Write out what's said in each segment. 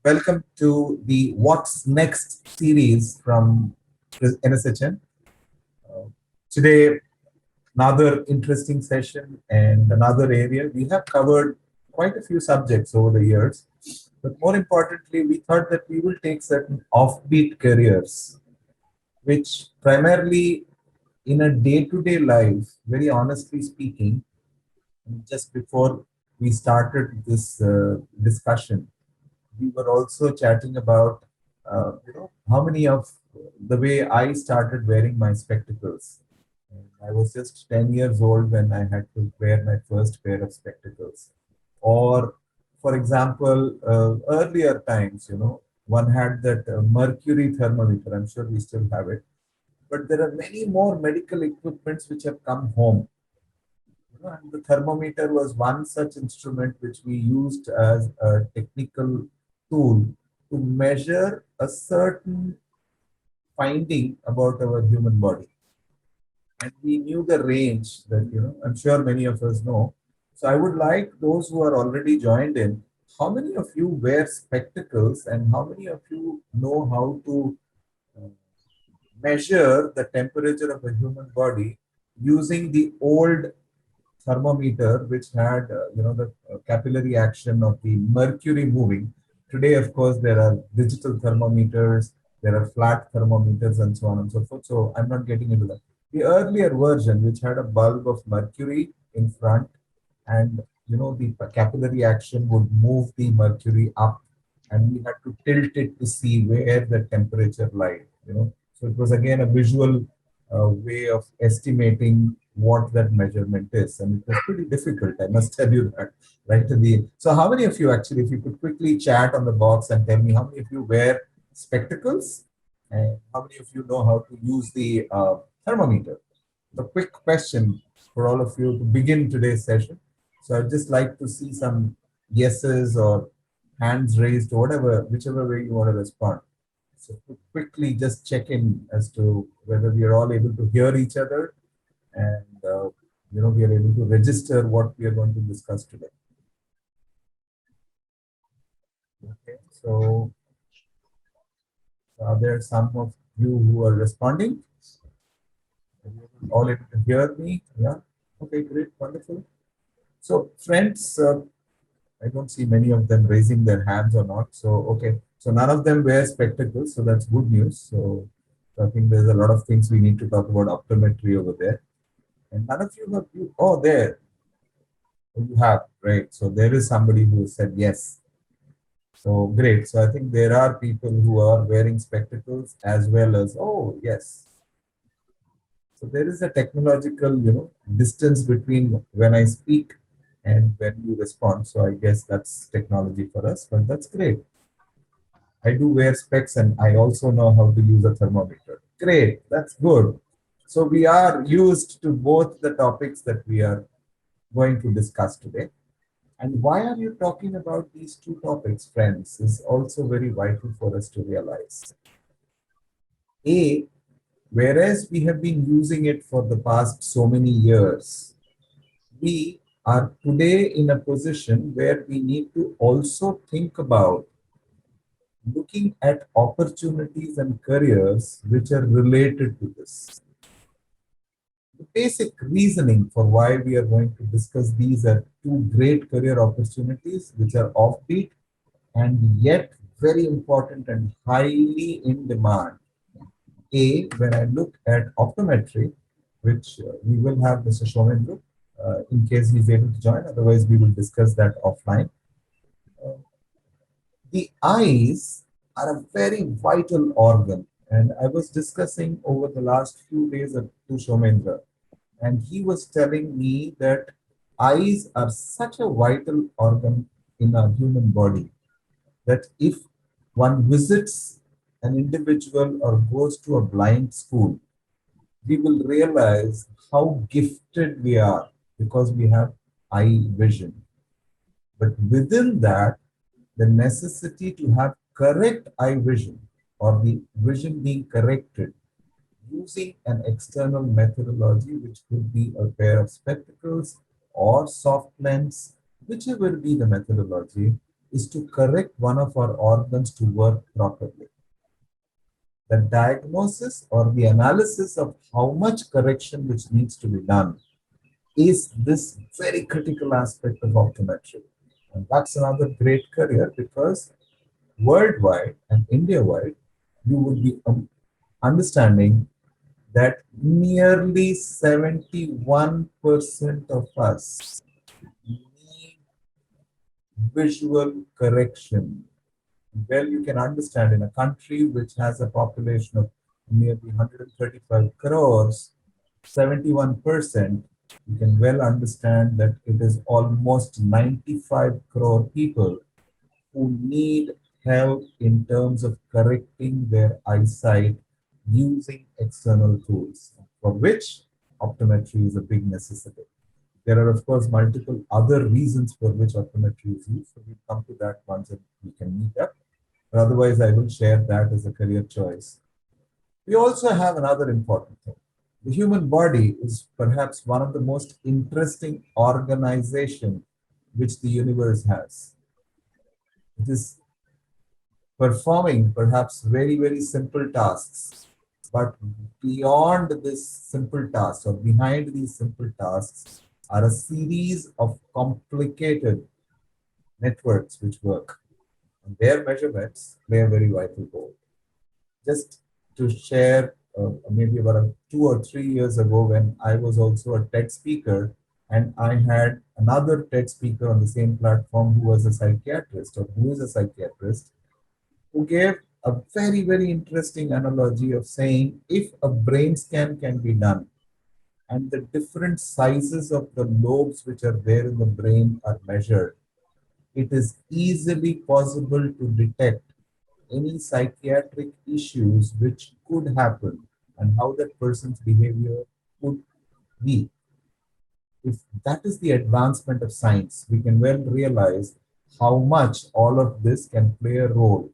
Welcome to the What's Next series from NSHN. Uh, Today, another interesting session and another area. We have covered quite a few subjects over the years, but more importantly, we thought that we will take certain offbeat careers, which primarily in a day to day life, very honestly speaking, just before we started this discussion, we were also chatting about how many of the way I started wearing my spectacles. And I was just 10 years old when I had to wear my first pair of spectacles. Or, for example, earlier times, one had that mercury thermometer. I'm sure we still have it. But there are many more medical equipments which have come home. And the thermometer was one such instrument which we used as a technical tool to measure a certain finding about our human body. And we knew the range that, I'm sure many of us know. So I would like those who are already joined in, how many of you wear spectacles and how many of you know how to uh, measure the temperature of a human body using the old thermometer which had the capillary action of the mercury moving. Today of course there are digital thermometers, there are flat thermometers and so on and so forth, so I'm not getting into that. The earlier version which had a bulb of mercury in front, and the capillary action would move the mercury up, and we had to tilt it to see where the temperature lied. So it was again a visual way of estimating what that measurement is, and it was pretty difficult, I must tell you that, right to the so how many of you actually, if you could quickly chat on the box and tell me how many of you wear spectacles and how many of you know how to use the thermometer. The quick question for all of you to begin today's session. So I'd just like to see some yeses or hands raised or whatever, whichever way you want to respond. So to quickly just check in as to whether we are all able to hear each other, and we are able to register what we are going to discuss today. Okay, so are there some of you who are responding? Are you all able to hear me? Yeah. Okay, great, wonderful. So friends, I don't see many of them raising their hands or not. So, okay. So none of them wear spectacles. So that's good news. So I think there's a lot of things we need to talk about optometry over there. And none of you have, there. Oh, you have, right. So there is somebody who said yes. So great. So I think there are people who are wearing spectacles as well as, oh, yes. So there is a technological, distance between when I speak and when you respond. So I guess that's technology for us, but that's great. I do wear specs and I also know how to use a thermometer. Great, that's good. So we are used to both the topics that we are going to discuss today. And why are you talking about these two topics, friends, is also very vital for us to realize. A, whereas we have been using it for the past so many years, we are today in a position where we need to also think about looking at opportunities and careers which are related to this. The basic reasoning for why we are going to discuss these are two great career opportunities which are offbeat and yet very important and highly in demand. A, when I look at optometry, which we will have Mr. Shomendra in case he's able to join, otherwise, we will discuss that offline. Uh, the eyes are a very vital organ. And I was discussing over the last few days to Shomendra, and he was telling me that eyes are such a vital organ in our human body that if one visits an individual or goes to a blind school, we will realize how gifted we are because we have eye vision. But within that, the necessity to have correct eye vision or the vision being corrected using an external methodology, which could be a pair of spectacles or soft lens, whichever be the methodology, is to correct one of our organs to work properly. The diagnosis or the analysis of how much correction which needs to be done is this very critical aspect of optometry. And that's another great career because worldwide and India wide, you would be understanding that nearly 71% of us need visual correction. Well, you can understand in a country which has a population of nearly 135 crores, 71%, you can well understand that it is almost 95 crore people who need help in terms of correcting their eyesight using external tools, for which optometry is a big necessity. There are, of course, multiple other reasons for which optometry is used. So we'll come to that once we can meet up. But otherwise, I will share that as a career choice. We also have another important thing. The human body is perhaps one of the most interesting organization which the universe has. It is performing perhaps very, very simple tasks. But beyond this simple task or behind these simple tasks are a series of complicated networks which work. And their measurements play a very vital role. Just to share, maybe about 2 or 3 years ago, when I was also a TED speaker, and I had another TED speaker on the same platform who was a psychiatrist or who is a psychiatrist, who gave a very, very interesting analogy of saying if a brain scan can be done and the different sizes of the lobes which are there in the brain are measured, it is easily possible to detect any psychiatric issues which could happen and how that person's behavior could be. If that is the advancement of science, we can well realize how much all of this can play a role.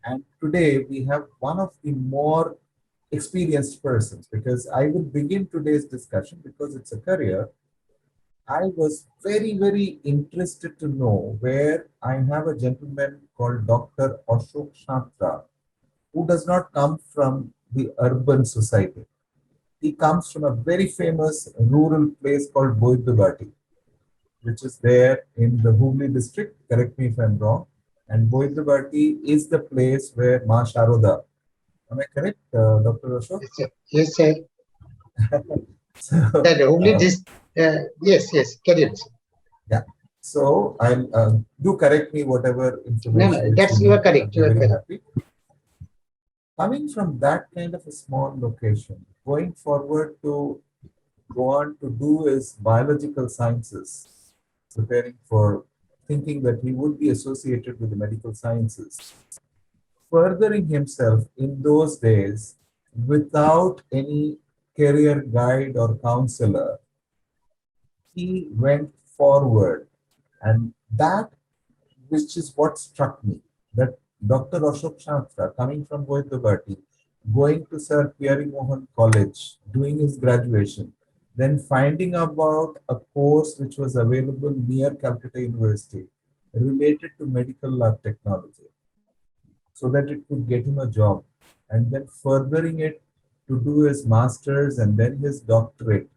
And today we have one of the more experienced persons, because I will begin today's discussion because it's a career. I was very, very interested to know where I have a gentleman called Dr. Ashok Shatra, who does not come from the urban society. He comes from a very famous rural place called Boidugati, which is there in the Hooghly district. Correct me if I'm wrong. And Boidugati is the place where Ma Sharoda. Am I correct, Dr. Ashok? Yes, sir. Yes, sir. So, That only this. Yes, yes. Carry on, sir. yeah. So I'll do correct me whatever No, no. information which you That's you are need. I'll correct. be You are very correct. happy. Coming from that kind of a small location, going forward to go on to do his biological sciences, preparing for thinking that he would be associated with the medical sciences, furthering himself in those days without any career guide or counselor. He went forward, and that which is what struck me, that Dr. Ashok Shastra, coming from Goindabati, going to Sir Pierre Mohan College, doing his graduation, then finding about a course which was available near Calcutta University related to medical lab technology so that it could get him a job, and then furthering it to do his master's and then his doctorate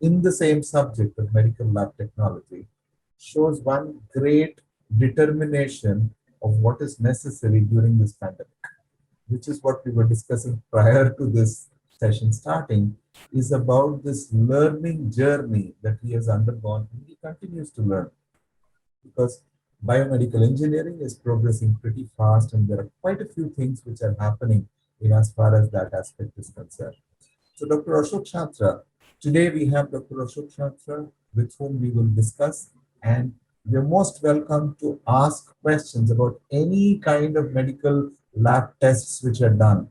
in the same subject of medical lab technology shows one great determination of what is necessary during this pandemic, which is what we were discussing prior to this session starting, is about this learning journey that he has undergone and he continues to learn, because biomedical engineering is progressing pretty fast and there are quite a few things which are happening in as far as that aspect is concerned. So Dr. Ashok Shatra, today we have Dr. Ashok Shatra with whom we will discuss, and you're most welcome to ask questions about any kind of medical lab tests which are done.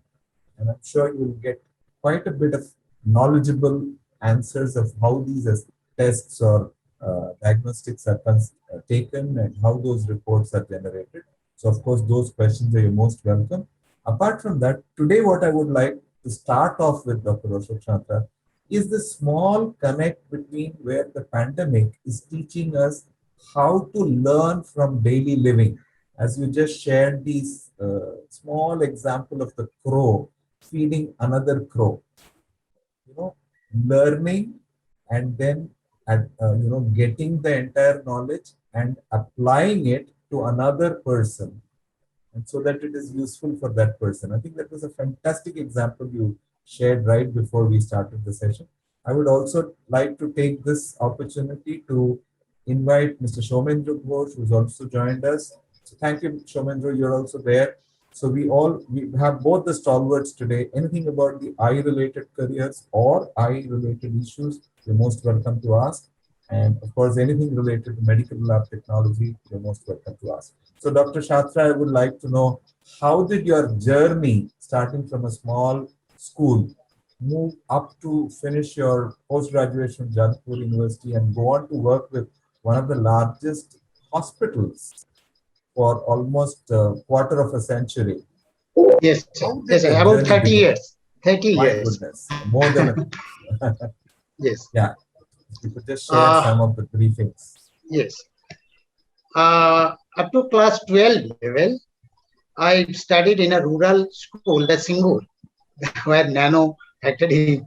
And I'm sure you will get quite a bit of knowledgeable answers of how these tests or diagnostics are taken and how those reports are generated. So, of course, those questions are most welcome. Apart from that, today what I would like to start off with, Dr. Ashok Shatra, is the small connect between where the pandemic is teaching us how to learn from daily living. As you just shared these small example of the crow feeding another crow, learning and then getting the entire knowledge and applying it to another person, and so that it is useful for that person. I think that was a fantastic example you shared right before we started the session. I would also like to take this opportunity to invite Mr. Shomendra Ghosh, who's also joined us. So thank you, Shomendra, you're also there. So we have both the stalwarts today. Anything about the eye-related careers or eye-related issues, you're most welcome to ask. And of course, anything related to medical lab technology, you're most welcome to ask. So, Dr. Shatra, I would like to know, how did your journey, starting from a small school, move up to finish your post-graduation at Jadavpur University and go on to work with one of the largest hospitals for almost a quarter of a century? Yes, sir. How did Yes, sir. your About journey 30 begin? years. 30 My years. goodness, more than Yes. yeah. If you could just share Uh, some of the briefings. yes. Up to class 12 level, I studied in a rural school, the Singur, where nano factory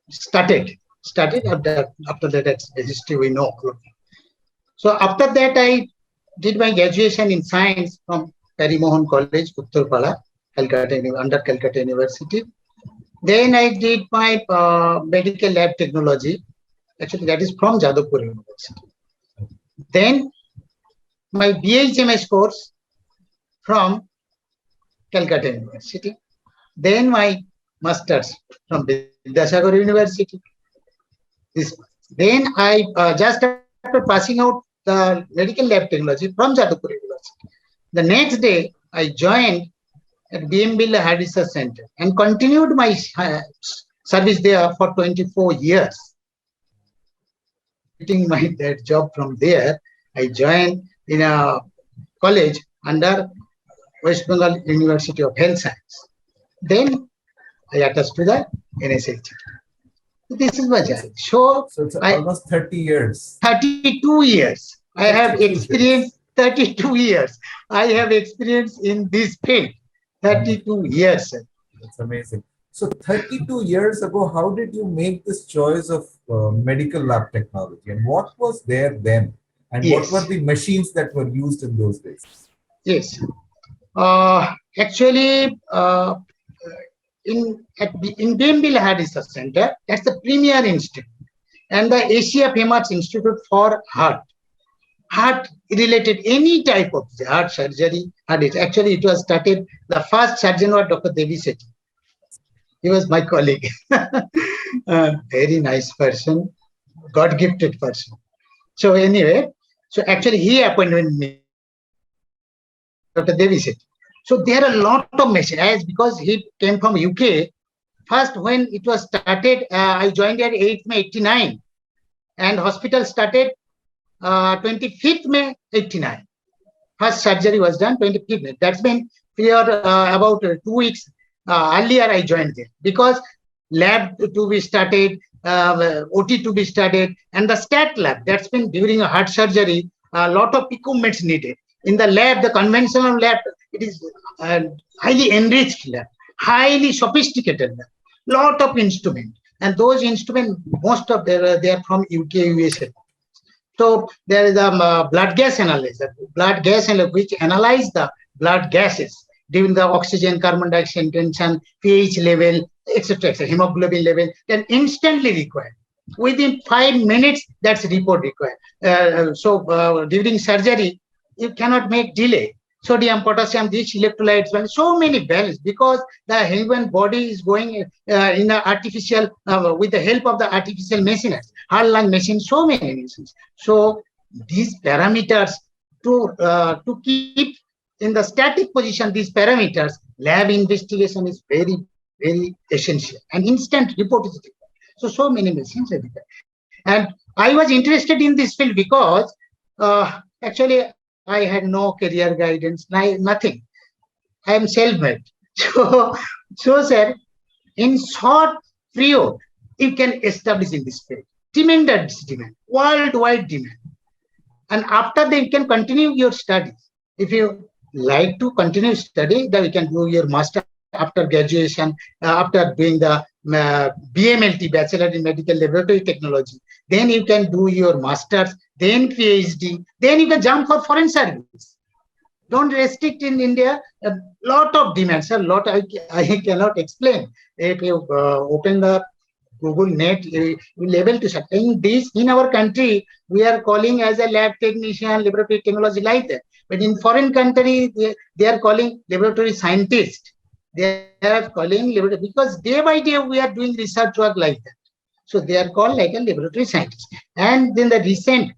started. Started after that, that's the history we know. So after that, I did my graduation in science from Parimohan College, Uttarpara, Calcutta, under Calcutta University. Then I did my medical lab technology. Actually, that is from Jadavpur University. Then my BHMS course from Calcutta University. Then my masters from Vidyasagar University. This, then I just after passing out the medical lab technology from Jadavpur University. The next day, I joined at BM Birla Research Center and continued my service there for 24 years. Quitting my that job from there, I joined in a college under West Bengal University of Health Science. Then I attached to the NSH. This is my journey. So it's I almost 30 years. 32 years. I have 32 experienced 32 years. I have experience in this field. 32 years. That's amazing. So 32 years ago, how did you make this choice of medical lab technology, and what was there then? And what were the machines that were used in those days? Yes. Actually, in BM Birla Research Center, that's the premier institute, and the Asia Famous Institute for Heart related, any type of heart surgery. Actually, it was started. The first surgeon was Dr. Devi Sethi. He was my colleague. Very nice person, God gifted person. So anyway, so actually he appointed me, Dr. Devi Sethi. So there are a lot of machines, because he came from UK. First, when it was started, I joined at 8th May 89, and hospital started 25th May 89. First surgery was done 25th May. That's been about 2 weeks earlier I joined there, because lab to be started, OT to be started, and the stat lab, that's been during a heart surgery, a lot of equipments needed. In the lab, the conventional lab, it is highly enriched lab, highly sophisticated lab, lot of instruments. And those instruments, most of them, they are from UK, USA. So there is a blood gas analyzer, which analyze the blood gases during the oxygen, carbon dioxide tension, pH level, etc., hemoglobin level, then instantly required. Within 5 minutes, that's report required. So during surgery, you cannot make delay. Sodium, potassium, these electrolytes, well, so many balance, because the human body is going in the artificial, with the help of the artificial machines, heart lung machine, so many machines. So these parameters to keep in the static position, these parameters, lab investigation is very, very essential, and instant report is required. So many machines are required. And I was interested in this field because actually I had no career guidance, nothing. I am self-made. So sir, in short period, you can establish in this field. Tremendous demand, worldwide demand. And after that, you can continue your studies. If you like to continue study, then you can do your master after graduation, after doing the BMLT, Bachelor in Medical Laboratory Technology. Then you can do your masters, then PhD, then you can jump for foreign service. Don't restrict in India. A lot of demands, a lot I cannot explain. If you open the Google Net, you will able to search. In this, in our country, we are calling as a lab technician, laboratory technology like that. But in foreign country, they are calling laboratory scientist. They are calling laboratory because day by day we are doing research work like that. So they are called like a laboratory scientist. And then the recent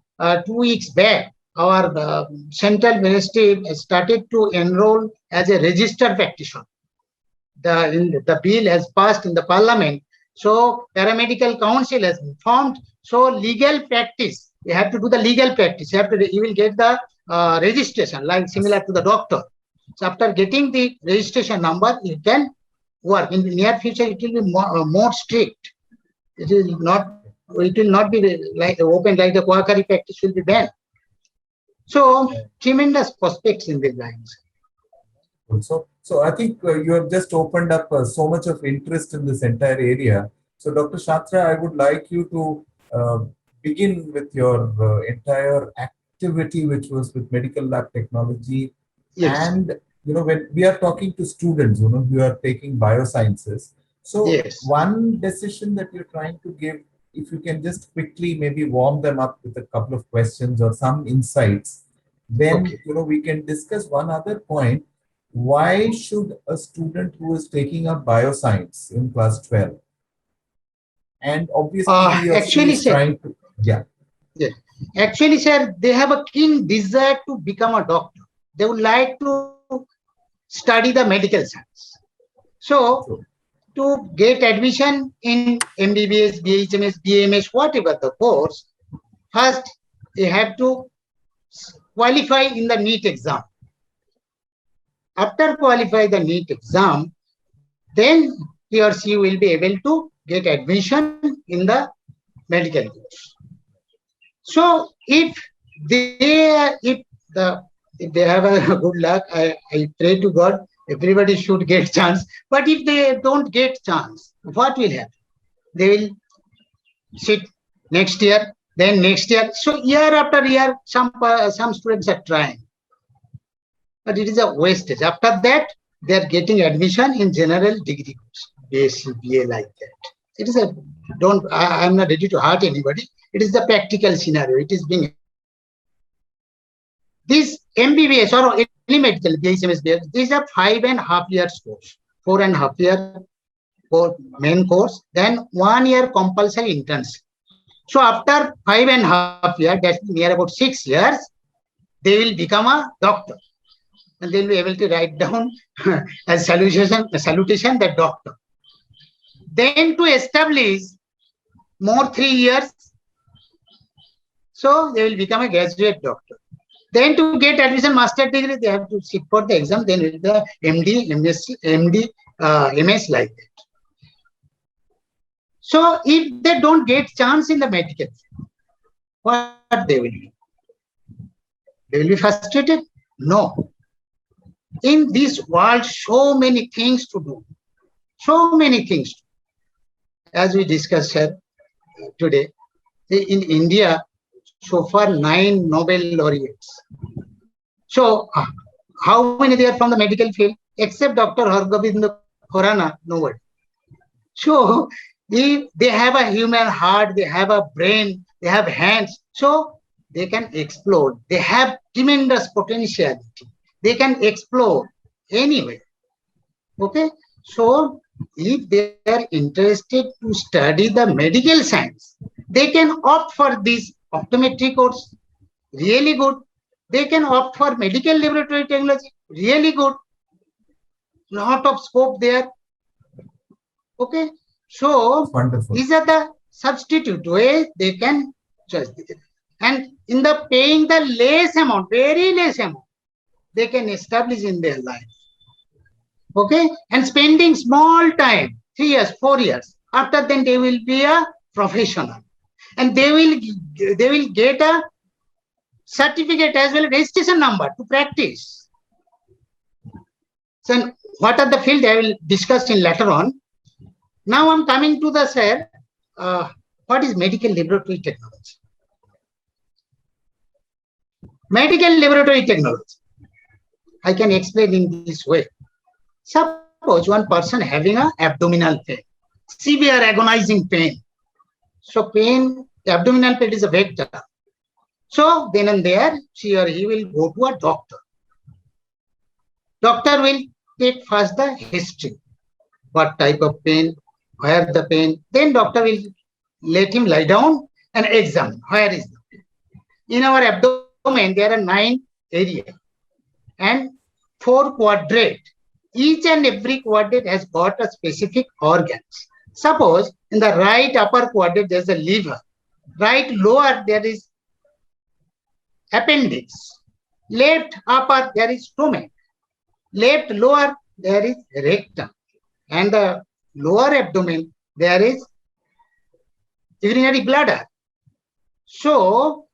2 weeks back, our central ministry started to enroll as a registered practitioner. The bill has passed in the parliament. So paramedical council has been formed. So legal practice, you have to do the legal practice. You will get the registration, like similar to the doctor. So after getting the registration number, you can work. In the near future, it will be more strict. It will not be like open, like the quackery practice will be banned. So tremendous prospects in these lines. So I think you have just opened up so much of interest in this entire area. So Dr. Shatra, I would like you to begin with your entire activity, which was with medical lab technology. Yes. And, when we are talking to students, who are taking biosciences. So yes. One decision that you're trying to give, if you can just quickly maybe warm them up with a couple of questions or some insights, then, Okay. We can discuss one other point. Why should a student who is taking up bioscience in class 12, and obviously he or she actually, is sir, trying to, actually, sir, they have a keen desire to become a doctor. They would like to study the medical science. So, to get admission in MBBS, BHMS, BMS, whatever the course, first they have to qualify in the NEET exam. After qualify the NEET exam, then he or she will be able to get admission in the medical course. So if they have a good luck, I pray to God, everybody should get chance. But if they don't get chance, what will happen? They will sit next year, then next year. So year after year, some students are trying. But it is a wastage. After that, they are getting admission in general degree course, BSc, BA like that. It is I'm not ready to hurt anybody. It is the practical scenario. It is being. This MBBS or any medical, BSMS, these are 5.5 years course, 4.5 year main course, then 1 year compulsory internship. So after 5.5 years, that's near about 6 years, they will become a doctor. And they'll be able to write down as salutation that doctor. Then to establish more 3 years, so they will become a graduate doctor. Then to get admission master degree, they have to sit for the exam, then with the MD, MS like that. So if they don't get chance in the medical field, what they will do? They will be frustrated? No. In this world, so many things to do. So many things. As we discussed here today, in India, so far 9 Nobel laureates. So how many they are from the medical field? Except Dr. Hargobind Khorana, nobody. So if they have a human heart, they have a brain, they have hands, so they can explode. They have tremendous potentiality. They can explore anyway. Okay, so if they are interested to study the medical science, they can opt for this optometry course, really good. They can opt for medical laboratory technology, really good. Lot of scope there. Okay, so wonderful. These are the substitute ways they can choose. And in the paying the less amount, very less amount, they can establish in their life. Okay, and spending small time, 3 years, 4 years. After then, they will be a professional, and they will get a certificate as well as registration number to practice. So what are the field I will discuss in later on. Now I'm coming to the sir, what is medical laboratory technology? Medical laboratory technology, I can explain in this way. Suppose one person having a abdominal pain, severe agonizing pain. So pain, abdominal pain is a vector. So then and there, she or he will go to a doctor. Doctor will take first the history. What type of pain, where the pain, then doctor will let him lie down and examine where is the pain. In our abdomen, there are 9 areas and 4 quadrate. Each and every quadrant has got a specific organs. Suppose in the right upper quadrant, there's a liver. Right lower, there is appendix. Left upper, there is stomach. Left lower, there is rectum. And the lower abdomen, there is urinary bladder. So,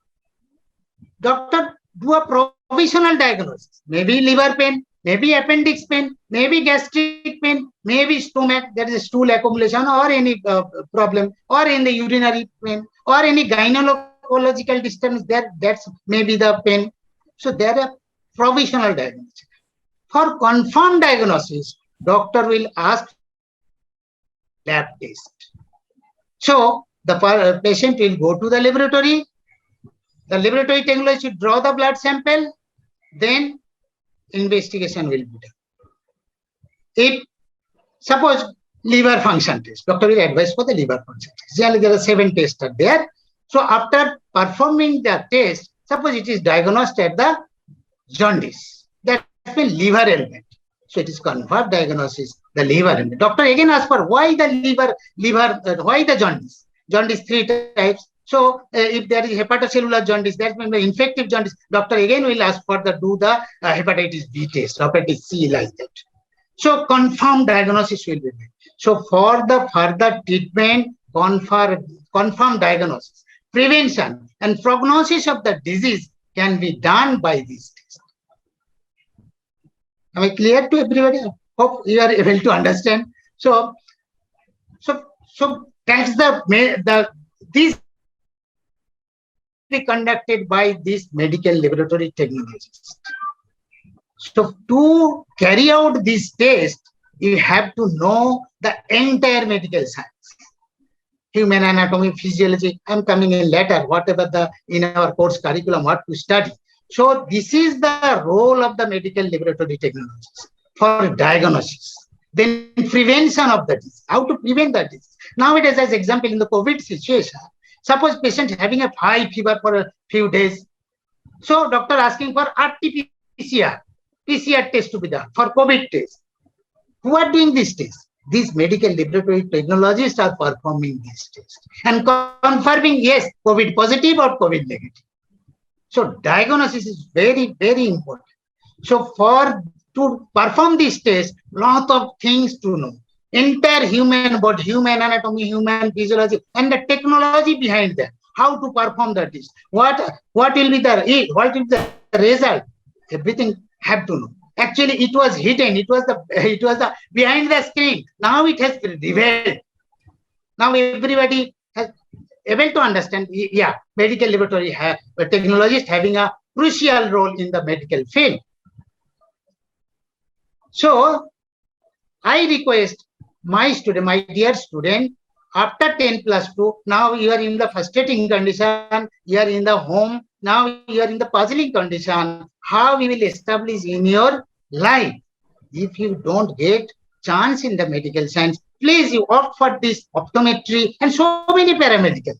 doctor do a provisional diagnosis. Maybe liver pain, maybe appendix pain, maybe gastric pain, maybe stomach, there is a stool accumulation or any problem, or in the urinary pain, or any gynecological disturbance, that's maybe the pain. So, there are provisional diagnosis. For confirmed diagnosis, doctor will ask lab test. So, the patient will go to the laboratory. The laboratory technology should draw the blood sample, then investigation will be done. If suppose liver function test, doctor will advise for the liver function test. Generally, there are 7 tests are there. So after performing the test, suppose it is diagnosed at the jaundice, that's the liver element. So it is confirmed diagnosis, the liver element. Doctor again asks for why the why the jaundice? Jaundice 3 types. So if there is hepatocellular jaundice, that means the infective jaundice, doctor again will ask for the hepatitis B test, hepatitis C, like that. So confirmed diagnosis will be made. So for the further treatment, confirmed diagnosis, prevention and prognosis of the disease can be done by these tests. Am I clear to everybody? Hope you are able to understand. So that's this be conducted by these medical laboratory technologies. So to carry out this test, you have to know the entire medical science. Human anatomy, physiology, I'm coming in later, whatever in our course curriculum, what to study. So this is the role of the medical laboratory technologies for diagnosis. Then prevention of the disease, how to prevent that disease. Nowadays, as example, in the COVID situation, suppose patient having a high fever for a few days. So doctor asking for RT-PCR, PCR test to be done for COVID test. Who are doing this test? These medical laboratory technologists are performing this test and confirming, yes, COVID positive or COVID negative. So diagnosis is very, very important. So to perform this test, lot of things to know. Entire human body, human anatomy, human physiology, and the technology behind that. How to perform that test? What will be the result? Everything have to know. Actually, it was hidden. It was the behind the screen. Now it has revealed. Now everybody has able to understand. Yeah, medical laboratory technologists having a crucial role in the medical field. So I request my dear student, after 10+2, now you are in the frustrating condition, you are in the home, now you are in the puzzling condition, how we will establish in your life. If you don't get chance in the medical science, please you opt for this optometry and so many paramedical.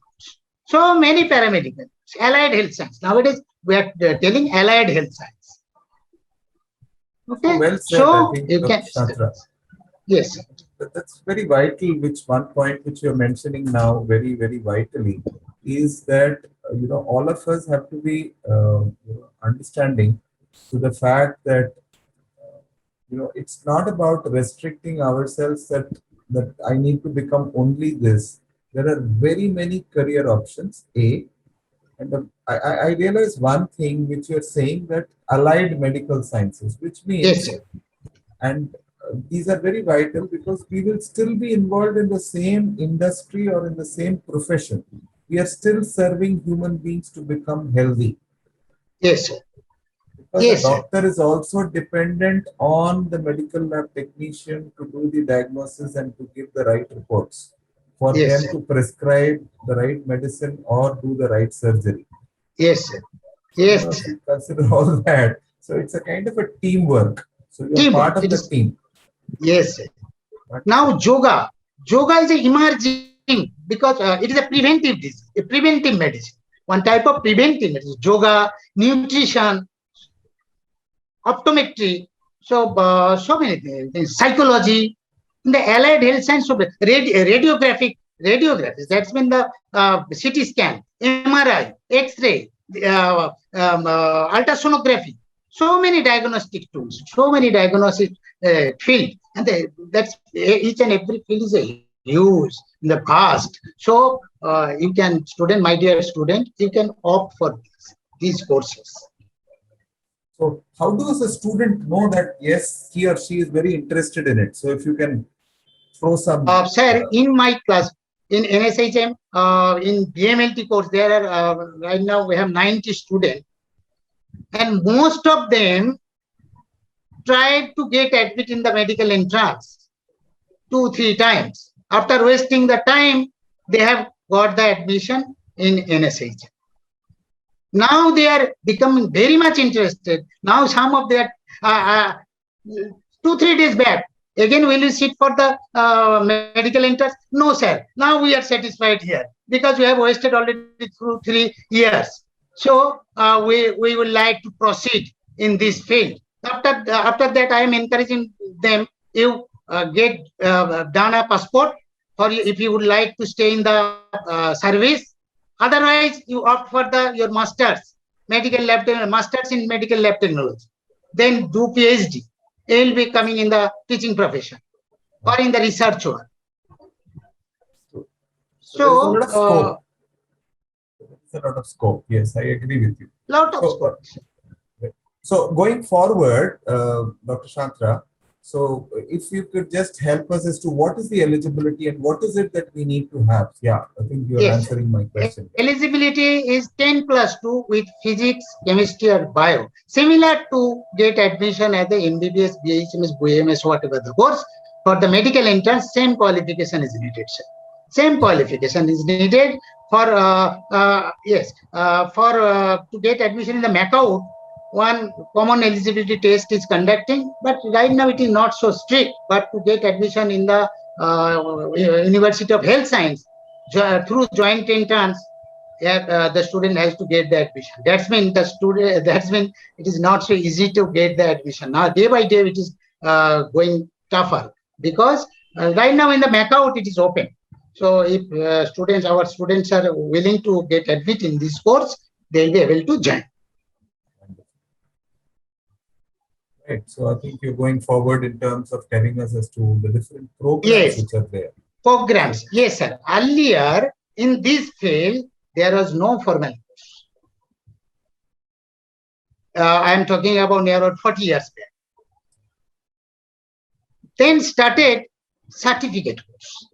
Allied health science. Nowadays, we are telling allied health science. Okay, well said, so I think, you can. Yes. That's very vital. Which one point which you're mentioning now, very, very vitally, is that all of us have to be understanding to the fact that it's not about restricting ourselves that I need to become only this. There are very many career options. And I realize one thing which you're saying, that allied medical sciences, which means, Yes, sir. and these are very vital because we will still be involved in the same industry or in the same profession. We are still serving human beings to become healthy. Yes, sir. Because the Yes, sir. doctor is also dependent on the medical lab technician to do the diagnosis and to give the right reports for Yes, them sir. to prescribe the right medicine or do the right surgery. Yes, sir. So, Yes, if sir. you consider all that, so it's a kind of a teamwork. So you're Teamwork. part of It the is. team. Yes, sir. But Now yoga. Yoga is emerging because it is a preventive disease, a preventive medicine. One type of preventive medicine. Yoga, nutrition, optometry. So so many things. Psychology. In the allied health science, so radiographies. That's been the CT scan, MRI, X-ray, ultrasonography. So many diagnostic tools, so many diagnostic field, and that's each and every field is a huge in the past. So you can, student, my dear student, you can opt for these courses. so how does a student know that yes, he or she is very interested in it? So if you can throw some. Sir, in my class, in NSHM, in BMLT course, there are right now we have 90 students, and most of them tried to get admit in the medical entrance 2-3 times. After wasting the time, they have got the admission in NSHM. Now they are becoming very much interested. Now some of their 2-3 days back, again will you sit for the medical entrance? No, sir. Now we are satisfied here because we have wasted already through 3 years. So we would like to proceed in this field. After that, I am encouraging them. You get done a passport, or if you would like to stay in the service. Otherwise, you opt for your masters, masters in medical lab technology. Then do PhD. You will be coming in the teaching profession or in the research work. So there is a lot of So, scope. There's a lot of scope. Yes, I agree with you. lot of So, scope. So going forward, Dr. Shantra, so if you could just help us as to what is the eligibility and what is it that we need to have? Yeah, I think you're Yes. answering my question. Eligibility is 10+2 with physics, chemistry, or bio. Similar to get admission at the MBBS, BHMS, BMS, whatever the course. For the medical entrance, same qualification is needed, sir. Same qualification is needed for to get admission in the MACAUT. One common eligibility test is conducting, but right now it is not so strict. But to get admission in the University of Health Science through joint entrance, the student has to get the admission. That's mean the student. That's mean it is not so easy to get the admission. Now day by day it is going tougher because right now in the MACAUT it is open. So if our students are willing to get admit in this course, they will be able to join. Right. So I think you're going forward in terms of telling us as to the different programs which are there. Programs. Yes, sir. Earlier in this field, there was no formal course. I am talking about near about 40 years back. Then started certificate course,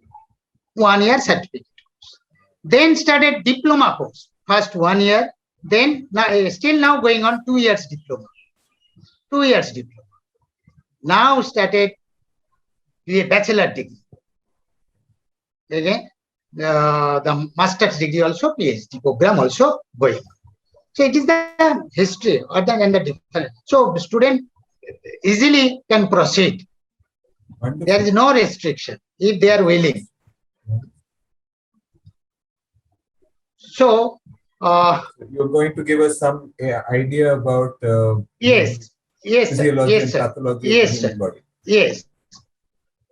1 year certificate course. Then started diploma course, first 1 year, then still now going on 2 years diploma. 2 years diploma. Now started a bachelor degree. Again, the master's degree also, PhD program also going on. So it is the history and the difference. So the student easily can proceed. Wonderful. There is no restriction if they are willing. So you're going to give us some idea about yes, physiology yes, and sir. pathology Yes, of the human body. Yes.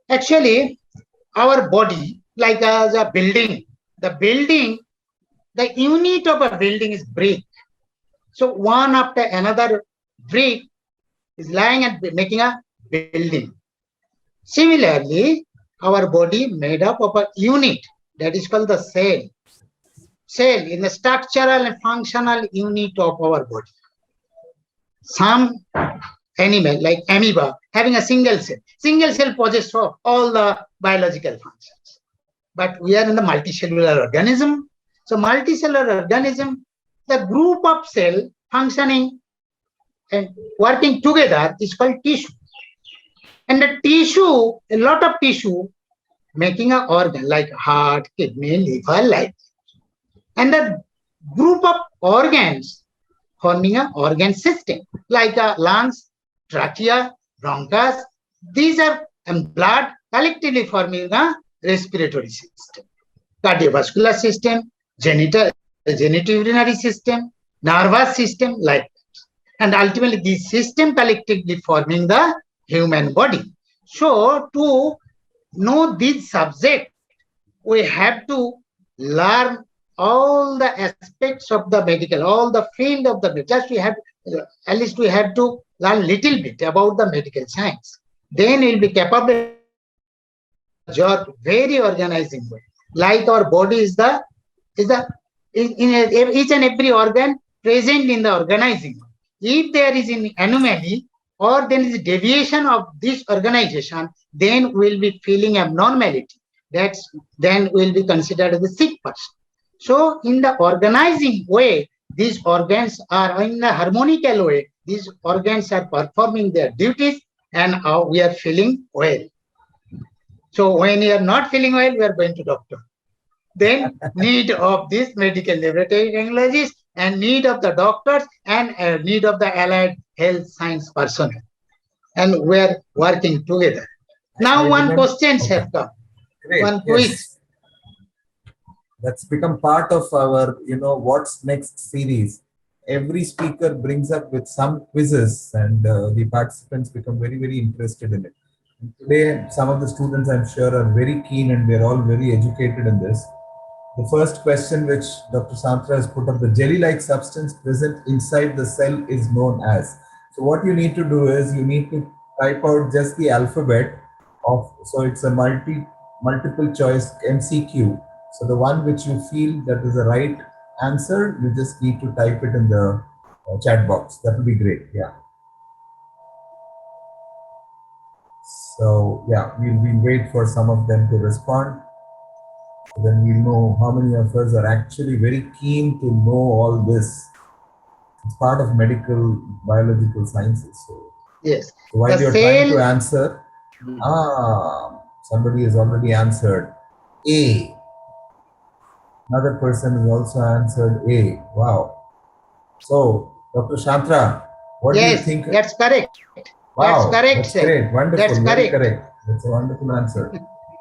Actually, our body, like as a building, the unit of a building is brick. So one after another brick is lying and making a building. Similarly, our body made up of a unit that is called the cell. cell in the structural and functional unit of our body. Some animal like amoeba having a single cell. Single cell possesses of all the biological functions. But we are in the multicellular organism. So multicellular organism, the group of cell functioning and working together is called tissue. And the tissue, a lot of tissue making an organ like heart, kidney, liver, like. And the group of organs forming an organ system like lungs, trachea, bronchus. These are blood collectively forming a respiratory system, cardiovascular system, genitourinary system, nervous system, like that. And ultimately, these systems collectively forming the human body. So, to know this subject, we have to learn all the aspects of the medical, all the field of the medical. Just we have, at least we have to learn little bit about the medical science. Then we'll be capable job very organizing way. Like our body is in each and every organ present in the organizing. If there is an anomaly or there is a deviation of this organization, then we'll be feeling abnormality. Then we'll be considered as a sick person. So in the organizing way, these organs are in a harmonical way. These organs are performing their duties and we are feeling well. So when you are not feeling well, we are going to doctor. Then need of this medical laboratory technologists and need of the doctors and need of the allied health science personnel. And we are working together. Now questions have come. Great. One quiz. That's become part of our, what's next series. Every speaker brings up with some quizzes and the participants become very, very interested in it. And today, some of the students I'm sure are very keen and we're all very educated in this. The first question which Dr. Santra has put up, the jelly-like substance present inside the cell is known as. So what you need to do is you need to type out just the alphabet of, so it's a multiple choice MCQ. So the one which you feel that is the right answer, you just need to type it in the chat box. That will be great. Yeah. So yeah, we'll wait for some of them to respond. So then we'll know how many of us are actually very keen to know all this. It's part of medical biological sciences. So yes. So while you're trying to answer, somebody has already answered A. Another person has also answered A. Wow. So, Dr. Shantra, what do you think? That's correct. Wow, that's correct. That's great. Wonderful. That's very correct. That's a wonderful answer.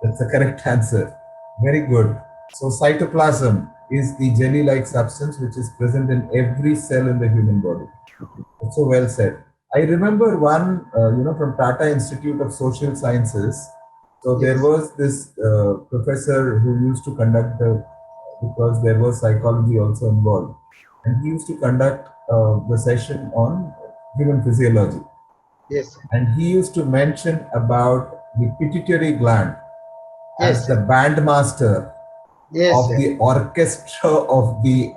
That's the correct answer. Very good. So, cytoplasm is the jelly-like substance which is present in every cell in the human body. That's so well said. I remember one, from Tata Institute of Social Sciences. So there was this professor who used to conduct because there was psychology also involved, and he used to conduct the session on human physiology. Yes. And he used to mention about the pituitary gland as the bandmaster of the orchestra of the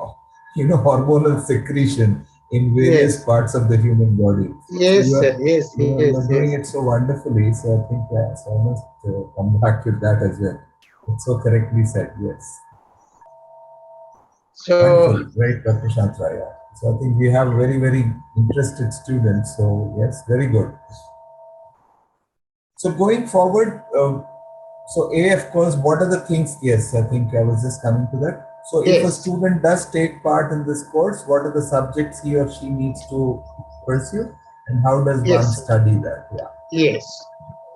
hormonal secretion in various parts of the human body. Yes, so you're doing it so wonderfully. So I think so I must come back with that as well. It's so correctly said. Yes. So wonderful. Great, Dr. Shantra. Yeah. So I think we have very, very interested students. So yes, very good. So going forward, so A, of course, what are the things? Yes, I think I was just coming to that. So if a student does take part in this course, what are the subjects he or she needs to pursue, and how does one study that? Yeah.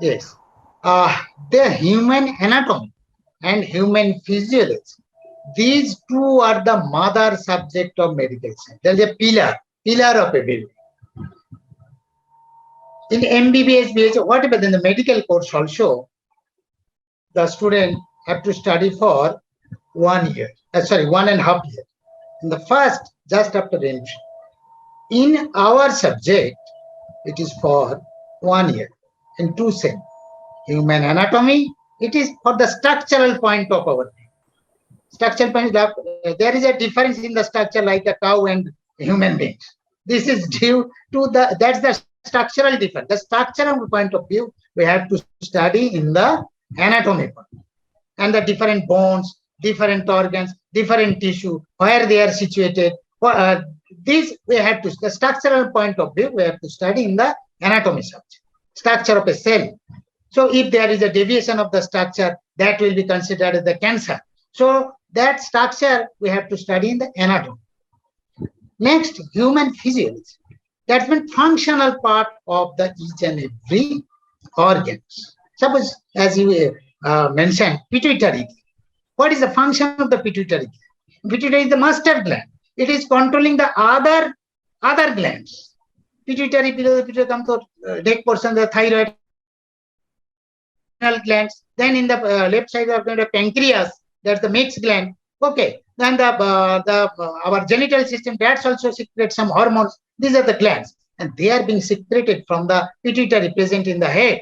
Yes. The human anatomy and human physiology. These two are the mother subject of medical science. There is a pillar of everything. In MBBS, BS, whatever, then the medical course also, the student have to study for 1 year. 1.5 years. In the first, just after entry. In our subject, it is for 1 year in 2 sem. Human anatomy, it is for the structural point of our brain. Structural point, there is a difference in the structure like a cow and human beings. This is due to that's the structural difference. The structural point of view we have to study in the anatomy part, and the different bones, different organs, different tissue, where they are situated. This we have to, the structural point of view we have to study in the anatomy subject, structure of a cell. So if there is a deviation of the structure, that will be considered as the cancer. So that structure we have to study in the anatomy. Next, human physiology. That's been functional part of the each and every organs. Suppose, as you mentioned, pituitary. What is the function of the pituitary? Pituitary is the master gland. It is controlling the other glands. Pituitary, below the pituitary comes to neck portion, the thyroid glands. Then in the left side of the pancreas, that's the mixed gland. Okay. Then our genital system, that's also secretes some hormones. These are the glands, and they are being secreted from the pituitary present in the head.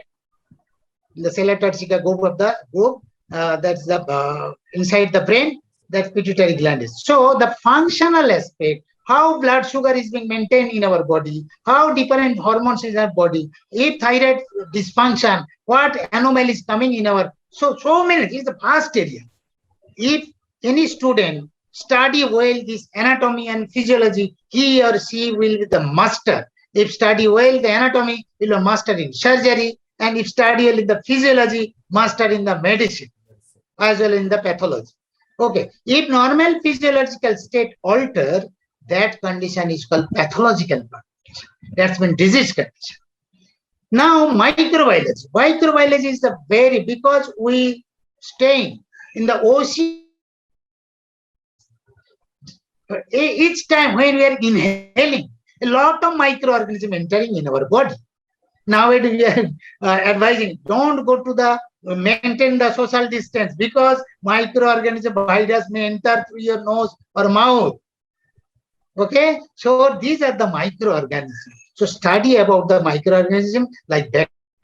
In the cellular group of the group, that's the inside the brain, that pituitary gland is. So the functional aspect, how blood sugar is being maintained in our body, how different hormones in our body, if thyroid dysfunction, what anomaly is coming in our, so many, this is the vast area. If any student study well this anatomy and physiology, he or she will be the master. If study well the anatomy, will be master in surgery, and if study well in the physiology, master in the medicine, as well in the pathology. Okay, if normal physiological state alter, that condition is called pathological condition. That's been disease condition. Now microbiology. Microbiology is the very, because we stay in the ocean. Each time when we are inhaling, a lot of microorganisms entering in our body. Nowadays we are advising, don't go to the, maintain the social distance, because microorganism virus may enter through your nose or mouth. Okay, so these are the microorganisms. So study about the microorganism like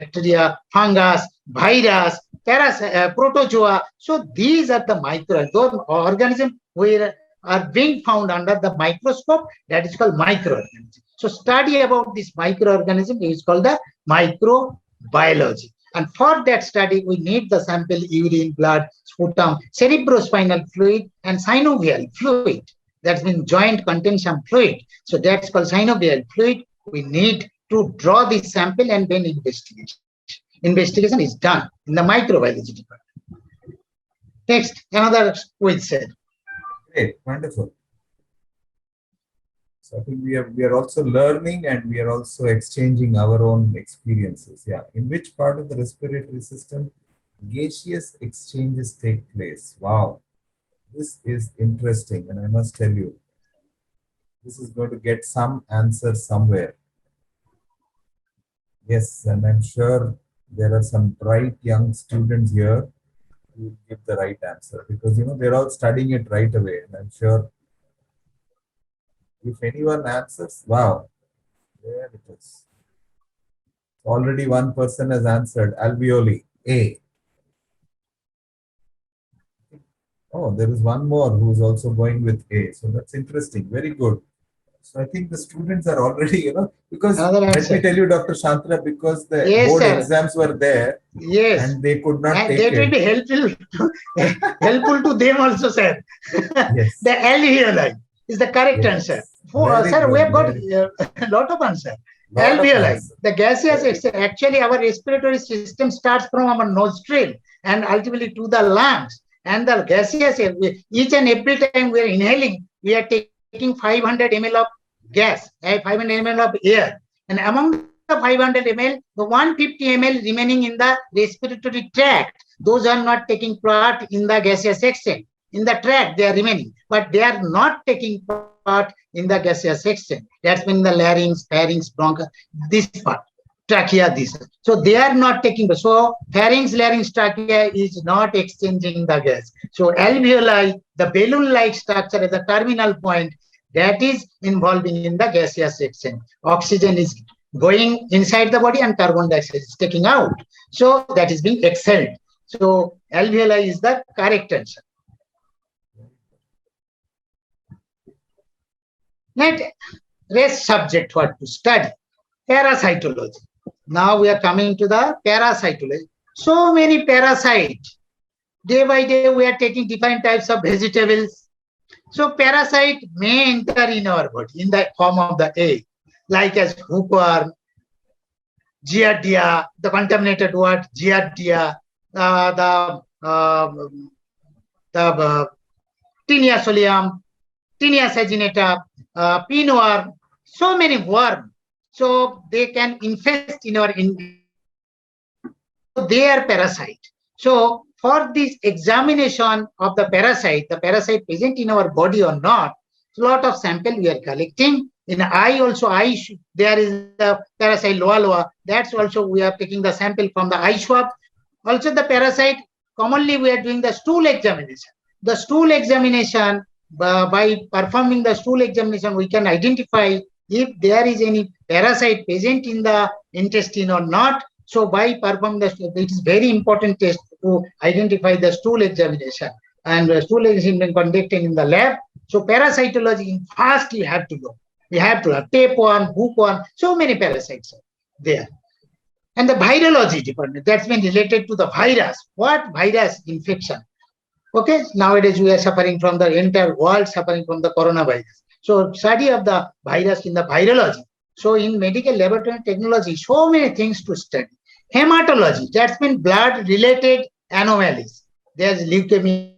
bacteria, fungus, virus, protozoa. So these are the microorganisms where are being found under the microscope, that is called microorganism. So study about this microorganism is called the microbiology. And for that study, we need the sample urine, blood, sputum, cerebrospinal fluid, and synovial fluid. That's been joint contain some fluid. So that's called synovial fluid. We need to draw this sample and then investigation. Investigation is done in the microbiology department. Next, another quiz set. Great, wonderful. So I think we are also learning, and we are also exchanging our own experiences. Yeah. In which part of the respiratory system gaseous exchanges take place? Wow. This is interesting, and I must tell you, this is going to get some answer somewhere. Yes, and I'm sure there are some bright young students here who will give the right answer, because they're all studying it right away, and I'm sure if anyone answers, wow, there it is. Already one person has answered alveoli, A. Oh, there is one more who's also going with A. So that's interesting. Very good. So I think the students are already, because let me tell you, Dr. Shantara, because the board exams were there, and they could not take it. That will be helpful to them also, sir. Yes. The alveoli is the correct answer. Sir, we have got a lot of answers. Alveoli, the gaseous, actually our respiratory system starts from our nostril and ultimately to the lungs. And the gaseous, each and every time we are inhaling, we are taking 500 ml of gas, 500 ml of air. And among the 500 ml, the 150 ml remaining in the respiratory tract, those are not taking part in the gaseous exchange. In the tract, they are remaining, but they are not taking part in the gaseous exchange. That's when the larynx, pharynx, bronchus, this part. Trachea, this. So they are not taking, so pharynx, larynx, trachea is not exchanging the gas. So alveoli, the balloon-like structure at the terminal point, that is involving in the gaseous exchange. Oxygen is going inside the body and carbon dioxide is taking out. So that is being exhaled. So alveoli is the correct answer. Let rest subject what to study. Parasitology. Now we are coming to the parasitology. So many parasites. Day by day we are taking different types of vegetables. So parasite may enter in our body in the form of the egg, like as hookworm, giardia, the contaminated word giardia, the Tinea solium, Tinea saginata, pinworm, so many worms. So they can infest in our they are parasite. So for this examination of the parasite present in our body or not, a lot of sample we are collecting. In eye also, there is the parasite loa loa. That's also we are taking the sample from the eye swab. Also the parasite, commonly we are doing the stool examination. The stool examination, by performing the stool examination, we can identify if there is any parasite present in the intestine or not. So by performing it is very important test to identify the stool examination, and stool examination conducted in the lab. So parasitology, first you have to know. You have to have tapeworm, hookworm, so many parasites are there. And the virology department, that's been related to the virus. What virus infection? Okay, nowadays we are suffering from the entire world suffering from the coronavirus. So study of the virus in the virology. So in medical laboratory technology, so many things to study. Hematology, that's been blood related anomalies. There's leukemia,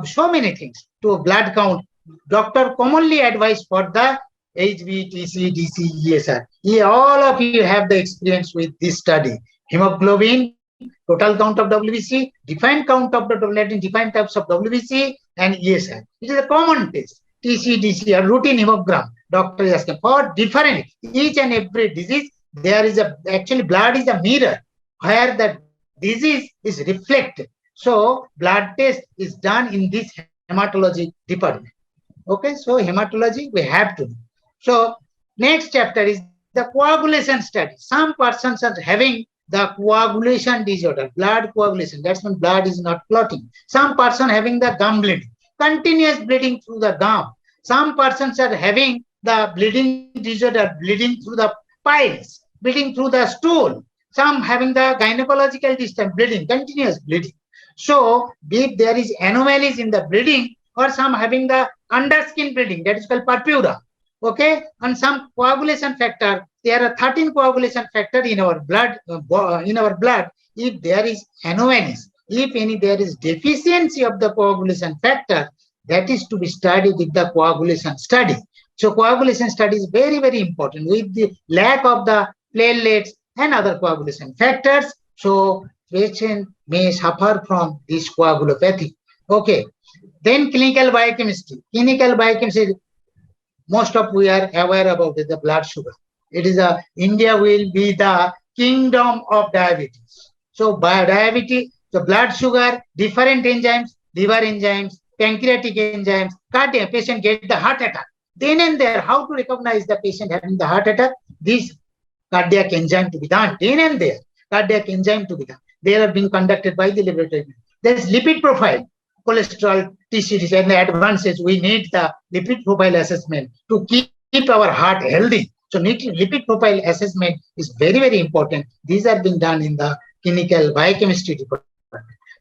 so many things to blood count. Doctor commonly advise for the HB, TC, DC, ESR. All of you have the experience with this study. Hemoglobin, total count of WBC, defined count of the defined types of WBC, and ESR. It is a common test. TC, DC, a routine hemogram. Doctor is asking for different, each and every disease. There is actually blood is a mirror where the disease is reflected. So blood test is done in this hematology department. Okay, so hematology we have to do. So next chapter is the coagulation study. Some persons are having the coagulation disorder, blood coagulation. That's when blood is not clotting. Some person having the gum bleeding, continuous bleeding through the gum. Some persons are having the bleeding disorder, bleeding through the piles, bleeding through the stool. Some having the gynecological distance bleeding, continuous bleeding. So if there is anomalies in the bleeding, or some having the underskin bleeding, that is called purpura. Okay, and some coagulation factor. There are 13 coagulation factor in our blood. If there is anomalies, if any there is deficiency of the coagulation factor, that is to be studied with the coagulation study. So coagulation study is very, very important. With the lack of the platelets and other coagulation factors, so patient may suffer from this coagulopathy. Okay, then clinical biochemistry. Clinical biochemistry, most of we are aware about it, the blood sugar. It is India will be the kingdom of diabetes. So by diabetes, the blood sugar, different enzymes, liver enzymes, pancreatic enzymes, cardiac patient get the heart attack. Then and there, how to recognize the patient having the heart attack? This cardiac enzyme to be done. Then and there, cardiac enzyme to be done. They are being conducted by the laboratory. There's lipid profile, cholesterol, TCDs, and the advances. We need the lipid profile assessment to keep our heart healthy. So lipid profile assessment is very, very important. These are being done in the clinical biochemistry department.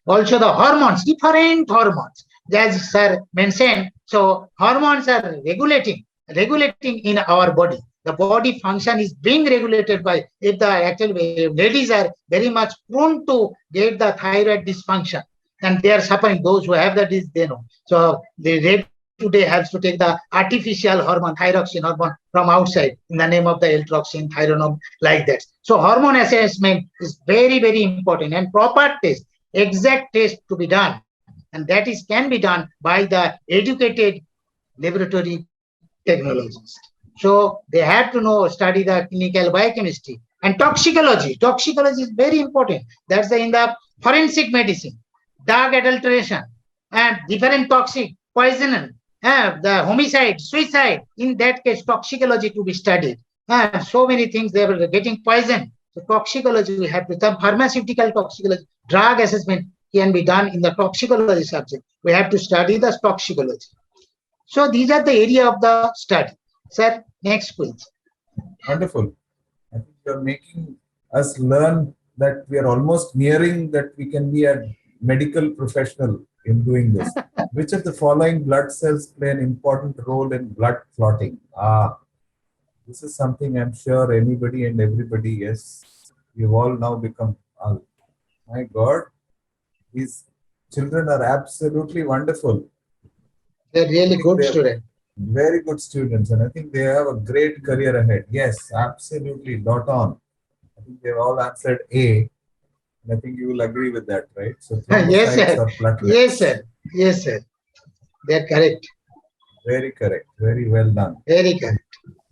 Also the hormones, different hormones. As sir mentioned, so hormones are regulating in our body. The body function is being regulated by, if the actually ladies are very much prone to get the thyroid dysfunction, and they are suffering. Those who have that is they know. So they today has to take the artificial hormone, thyroxine hormone from outside in the name of the L-troxin, thyronome, like that. So hormone assessment is very, very important, and proper test, exact test to be done. And that is can be done by the educated laboratory technologists. So they have to know, study the clinical biochemistry and toxicology. Toxicology is very important. That's in the forensic medicine, drug adulteration, and different toxic, poison, the homicide, suicide. In that case, toxicology to be studied. So many things they were getting poisoned. So toxicology we have to. The pharmaceutical toxicology, drug assessment can be done in the toxicology subject. We have to study the toxicology. So these are the area of the study. Sir, next quiz. Wonderful. I think you're making us learn that we are almost nearing that we can be a medical professional in doing this. Which of the following blood cells play an important role in blood clotting? This is something I'm sure anybody and everybody, yes, we've all now become, my God, these children are absolutely wonderful. They're really good They're student. very good students, and I think they have a great career ahead. Yes, absolutely, dot on. I think they've all answered A, and I think you will agree with that, right? So Yes, thrombocytes sir. or Yes, platelets. sir. Yes, sir. They're correct. Very correct. Very well done. Very correct.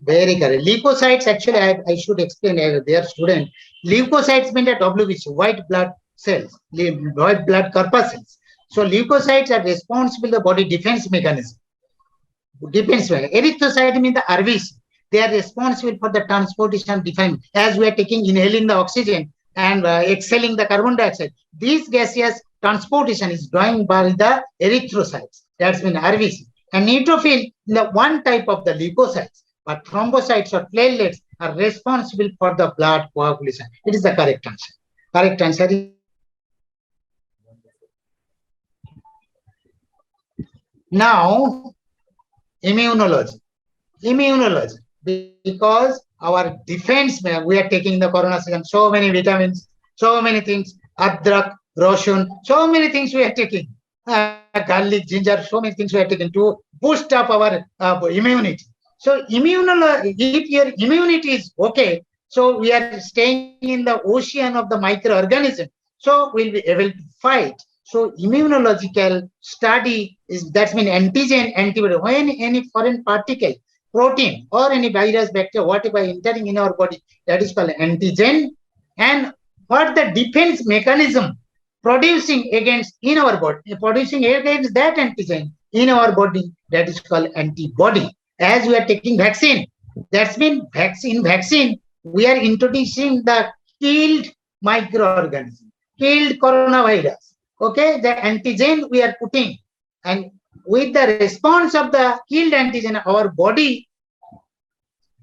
Very correct. Leukocytes, actually, I should explain, their student. Leukocytes mean the WBC, white blood cells, white blood corpuscles. So leukocytes are responsible for the body defense mechanism. Defense mechanism. Erythrocyte means the RBC. They are responsible for the transportation defense. As we are taking, inhaling the oxygen and exhaling the carbon dioxide, these gaseous transportation is done by the erythrocytes. That's mean RBC. And neutrophil, the one type of the leukocytes, but thrombocytes or platelets are responsible for the blood coagulation. It is the correct answer. Correct answer is now immunology. Immunology, because our defense, we are taking the corona season, so many vitamins, so many things, adrak, roshan, so many things we are taking, garlic, ginger, so many things we are taking to boost up our immunity. So immunology, if your immunity is okay, so we are staying in the ocean of the microorganism, so we'll be able to fight. So immunological study is, that's mean antigen, antibody. When any foreign particle, protein or any virus, bacteria, whatever entering in our body, that is called antigen. And what the defense mechanism producing against in our body, producing against that antigen in our body, that is called antibody. As we are taking vaccine, that's mean vaccine, we are introducing the killed microorganism, killed coronavirus. Okay, the antigen we are putting, and with the response of the killed antigen, our body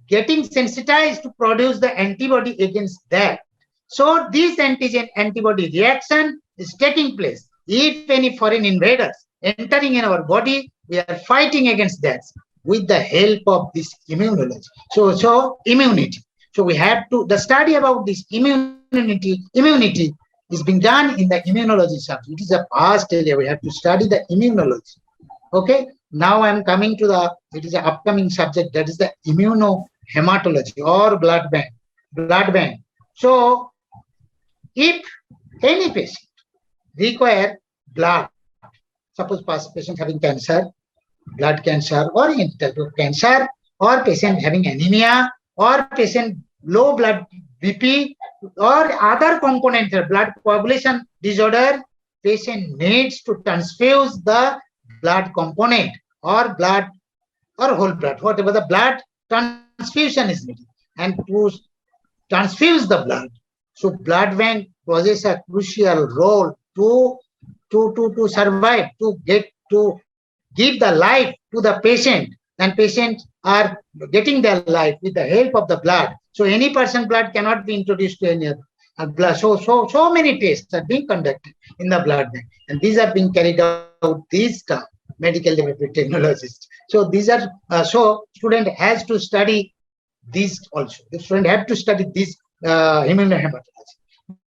getting sensitized to produce the antibody against that. So this antigen antibody reaction is taking place. If any foreign invaders entering in our body, we are fighting against that with the help of this immunology. So immunity. So we have to, the study about this immunity is being done in the immunology subject. It is a vast area. We have to study the immunology. Okay. Now I'm coming to the, it is an upcoming subject, that is the immunohematology or blood bank. Blood bank. So if any patient require blood, suppose patient having cancer, blood cancer or any type of cancer, or patient having anemia, or patient low blood BP, or other component, blood coagulation disorder, patient needs to transfuse the blood component or blood or whole blood, whatever the blood transfusion is needed, and to transfuse the blood. So blood bank possesses a crucial role to survive, to get to give the life to the patient, and patients are getting their life with the help of the blood. So any person blood cannot be introduced to any other blood. So many tests are being conducted in the blood bank, and these are being carried out these medical development technologists. So these are so student has to study these also. The student have to study this immunohematology.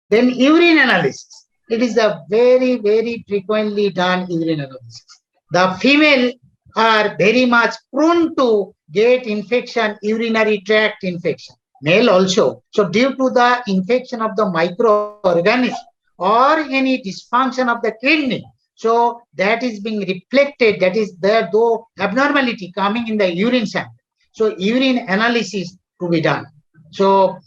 Then urine analysis. It is a very frequently done urine analysis. The female are very much prone to get infection, urinary tract infection. Male also. So due to the infection of the microorganism or any dysfunction of the kidney, so that is being reflected, that is there though abnormality coming in the urine sample. So urine analysis to be done. So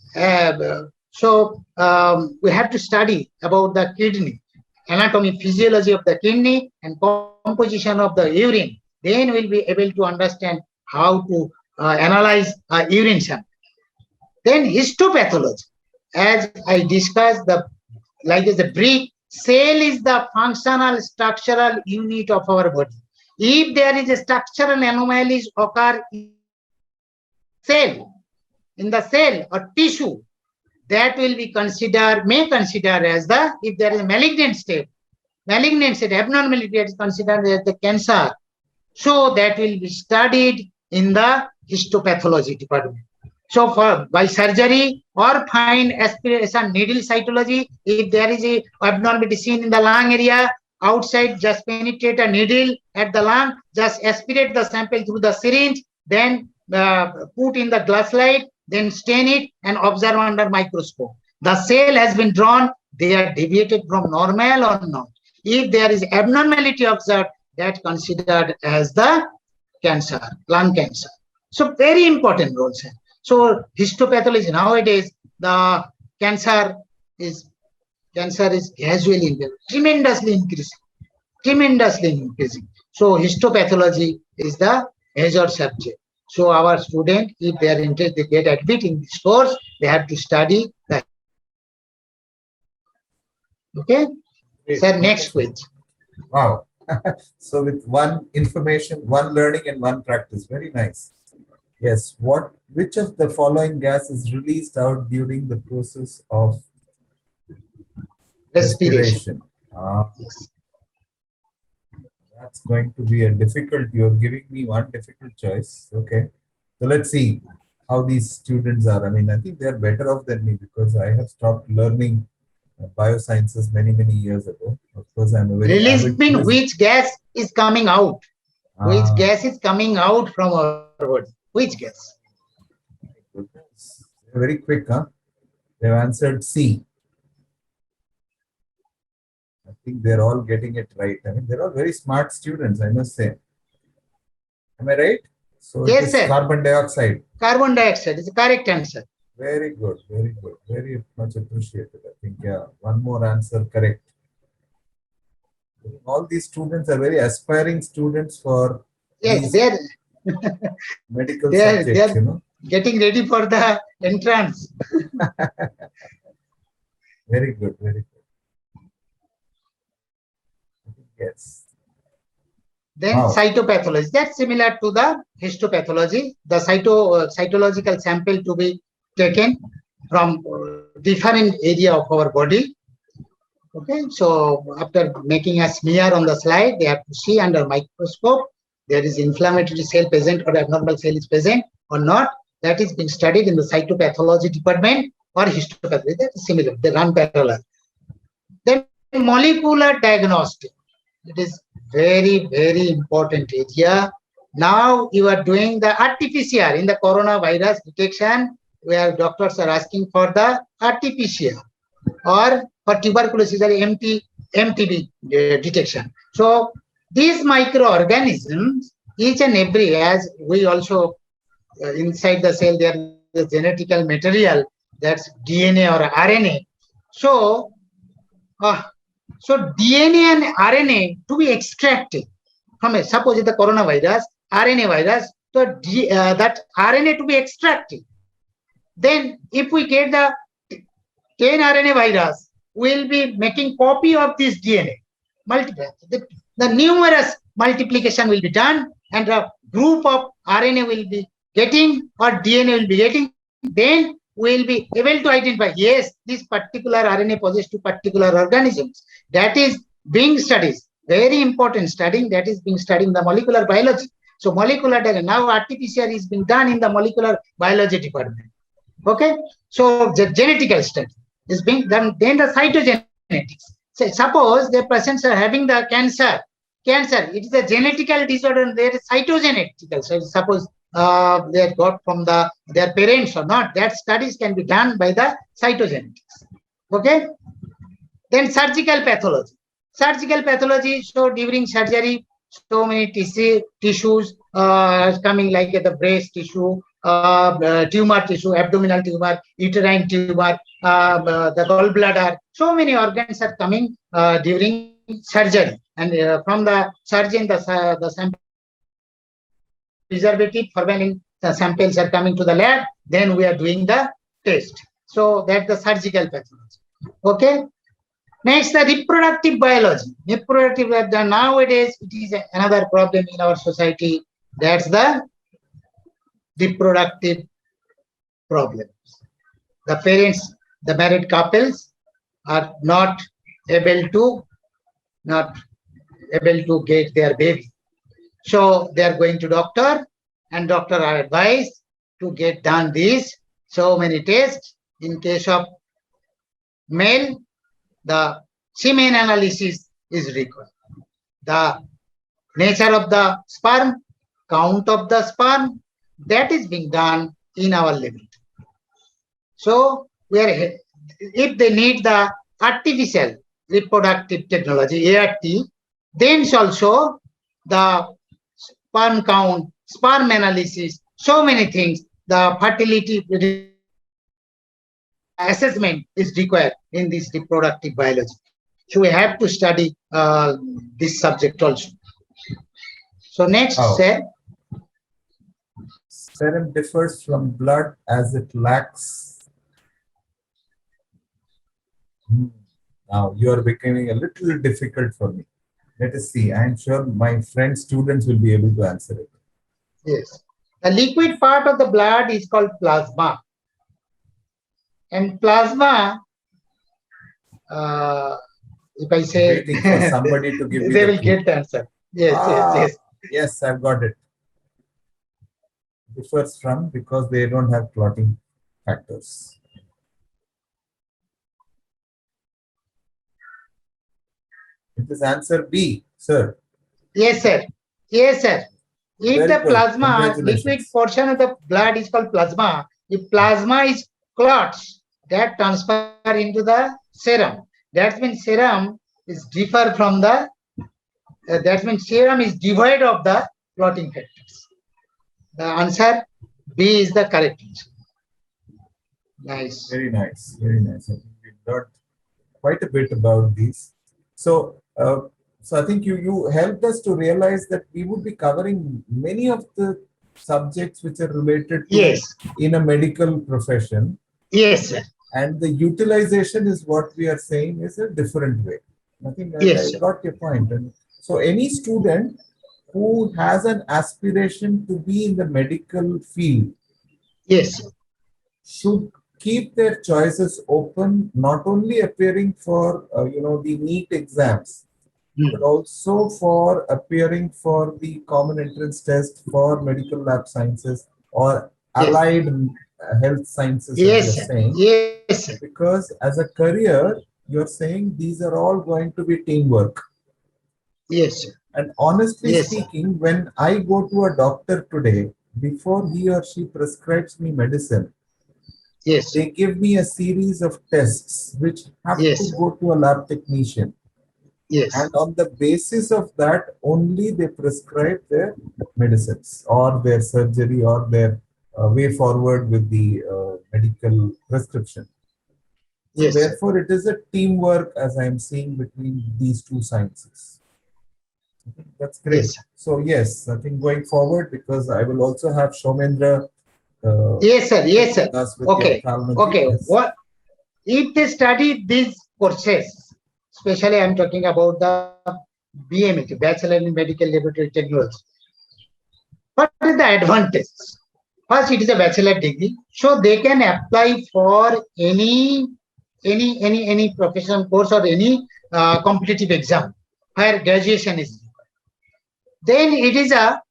we have to study about the kidney, anatomy, physiology of the kidney, and composition of the urine. Then we'll be able to understand how to analyze urine sample. Then histopathology, as I discussed, the like as a brick, cell is the functional structural unit of our body. If there is a structural anomalies occur in the cell or tissue, that will be may consider as the, if there is a malignant state, abnormality, that is considered as the cancer. So that will be studied in the histopathology department. So by surgery or fine aspiration needle cytology, if there is a abnormality seen in the lung area, outside just penetrate a needle at the lung, just aspirate the sample through the syringe, then put in the glass slide, then stain it and observe under microscope. The cell has been drawn, they are deviated from normal or not. If there is abnormality observed, that considered as the cancer, lung cancer. So very important role, sir. So histopathology nowadays, the cancer is gradually tremendously increasing. So histopathology is the major subject. So our student, if they are interested, they get admitted in this course, they have to study that. Okay. Sir, next question. Wow. So with one information, one learning and one practice. Very nice. Yes. Which of the following gas is released out during the process of respiration? That's going to be a difficult. You're giving me one difficult choice. Okay. So let's see how these students are. I mean, I think they're better off than me because I have stopped learning biosciences many years ago. Of course, I'm a very release mean which gas is coming out. Which gas is coming out from our body? Which gas? Very quick, huh? They've answered C. I think they're all getting it right. I mean, they're all very smart students, I must say. Am I right? So yes, it is sir. Carbon dioxide. Carbon dioxide is the correct answer. Very good, very good. Very much appreciated. I think, yeah, one more answer correct. All these students are very aspiring students for they're medical subjects, you know. Getting ready for the entrance. Very good, very good. Yes. Then cytopathology, that's similar to the histopathology. The cytological sample to be taken from different area of our body. Okay, so after making a smear on the slide, they have to see under microscope there is inflammatory cell present or abnormal cell is present or not. That is being studied in the cytopathology department or histopathology. That is similar, they run parallel. Then molecular diagnostic. It is very important area. Now you are doing the RT-PCR in the coronavirus detection, where doctors are asking for the RT-PCR or for tuberculosis or MTB detection. So these microorganisms, each and every, as we also inside the cell, there is genetical material, that's DNA or RNA. So DNA and RNA to be extracted from suppose the coronavirus, RNA virus, so that RNA to be extracted. Then if we get the 10 RNA virus, we'll be making copy of this DNA. The numerous multiplication will be done and a group of RNA will be getting or DNA will be getting. Then we'll be able to identify, yes, this particular RNA possesses to particular organisms. That is being studied. Very important studying, that is being studied in the molecular biology. So molecular diagnosis, now RT-PCR is being done in the molecular biology department. Okay, so the genetical study is being done. Then the cytogenetics. So suppose the patients are having the cancer, it is a genetical disorder, there is cytogenetical. So suppose they got from their parents or not, that studies can be done by the cytogenetics. Okay. Then surgical pathology. Surgical pathology, so during surgery, so many tissues coming like the breast tissue, tumor tissue, abdominal tumor, uterine tumor, the gallbladder. So many organs are coming during surgery, and from the surgeon, the sample preservative, formalin samples are coming to the lab. Then we are doing the test. So that's the surgical pathology. Okay. Next, the reproductive biology. Nowadays, it is another problem in our society. That's the reproductive problems. The parents, the married couples are not able to get their baby. So they are going to doctor, and doctor are advised to get done these so many tests. In case of male, the semen analysis is required. The nature of the sperm, count of the sperm, that is being done in our laboratory. So if they need the artificial reproductive technology, ART, then also the sperm count, sperm analysis, so many things, the fertility assessment is required in this reproductive biology. So we have to study this subject also. So next, sir. Serum differs from blood as it lacks. Now you are becoming a little difficult for me. Let us see. I am sure my friend students will be able to answer it. Yes. The liquid part of the blood is called plasma. And plasma, if I say, waiting for somebody to give me they will get the answer. Yes. Yes, I've got it. Differs from because they don't have clotting factors. It is answer B, sir. Yes, sir. Yes, sir. If Very the good. plasma, liquid portion of the blood is called plasma, if plasma is clots that transfer into the serum, that means serum is differ from the, that means serum is devoid of the clotting factors. The answer B is the correct answer. Nice. Very nice. Very nice. I think we've learned quite a bit about these. So, so I think you helped us to realize that we would be covering many of the subjects which are related to in a medical profession. Yes, sir. And the utilization is what we are saying is a different way. I think I got your point. And so any student who has an aspiration to be in the medical field, should keep their choices open, not only appearing for the NEET exams, but also for appearing for the common entrance test for medical lab sciences or allied health sciences, as you're saying. Yes. Because as a career, you're saying these are all going to be teamwork. Yes. And honestly speaking, when I go to a doctor today, before he or she prescribes me medicine, they give me a series of tests which have to go to a lab technician. And on the basis of that, only they prescribe their medicines or their surgery or their way forward with the medical prescription. So therefore, it is a teamwork, as I am seeing, between these two sciences. I think that's great. So yes, I think going forward, because I will also have Shomendra. Yes, sir. Okay. What if they study these courses? Especially, I'm talking about the BMT, Bachelor in Medical Laboratory Technology. What is the advantage? First, it is a bachelor degree, so they can apply for any professional course or any competitive exam where graduation is required. Then it is a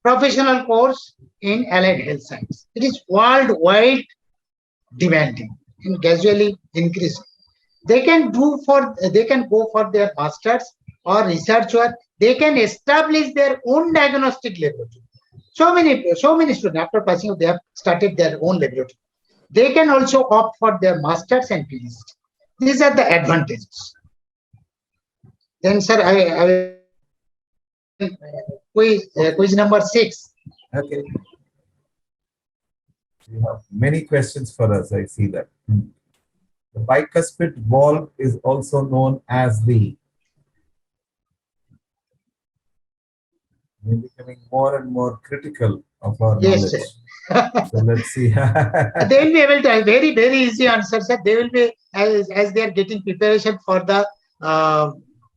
professional course in allied health science. It is worldwide demanding and gradually increasing. They can go for their masters or research work. They can establish their own diagnostic laboratory. So many students after passing, they have started their own laboratory. They can also opt for their masters and PhD. These are the advantages. Then, sir, I quiz number 6. Okay. You have many questions for us. I see that. The bicuspid valve is also known as the. We're becoming more and more critical of our knowledge. So let's see. They will be able to very easy answer, sir. They will be as they are getting preparation uh,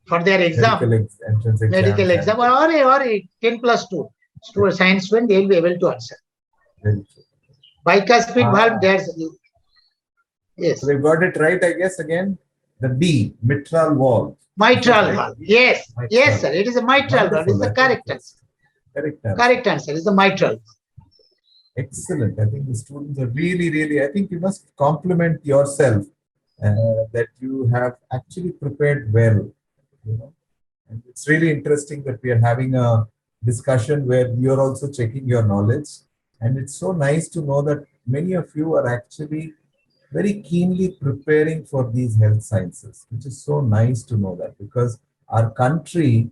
for their exam, Entrance medical exams exam, and or 10+2 student science student, they will be able to answer. very true. Bicuspid valve, Ah, there's yes. so they got it right, I guess. Again, the B, mitral valve. Is that Mitral right? valve. Yes, yes, Mitral. sir. It is a mitral valve. It's Wonderful. the I think correct answer. it's correct answer. Correct answer is the mitral. Excellent. I think the students are really, I think you must compliment yourself that you have actually prepared well. You know, and it's really interesting that we are having a discussion where you're also checking your knowledge. And it's so nice to know that many of you are actually very keenly preparing for these health sciences, which is so nice to know that because our country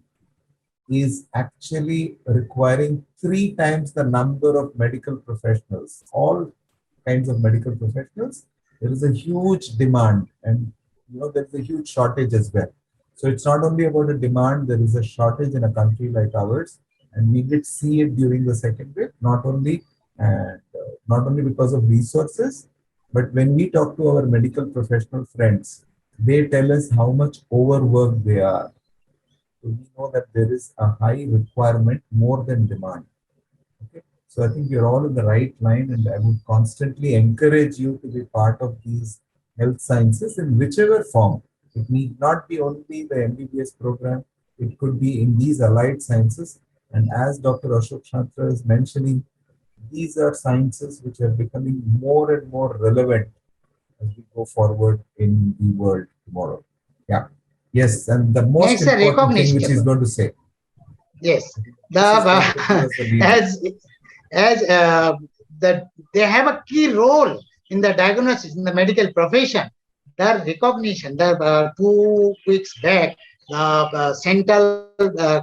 is actually requiring 3 times the number of medical professionals, all kinds of medical professionals. There is a huge demand, and there's a huge shortage as well. So it's not only about a demand, there is a shortage in a country like ours, and we did see it during the second wave, not only because of resources, but when we talk to our medical professional friends, they tell us how much overworked they are. So we know that there is a high requirement more than demand. Okay. So I think you're all in the right line, and I would constantly encourage you to be part of these health sciences in whichever form. It need not be only the MBBS program, it could be in these allied sciences. And as Dr. Ashok Shatra is mentioning, these are sciences which are becoming more and more relevant as we go forward in the world tomorrow. Yeah. Yes. And the most Next, the important thing which he's recognition. going to say, Yes, the this is going to give us the lead. as that they have a key role in the diagnosis in the medical profession. Their recognition. The 2 weeks back, the central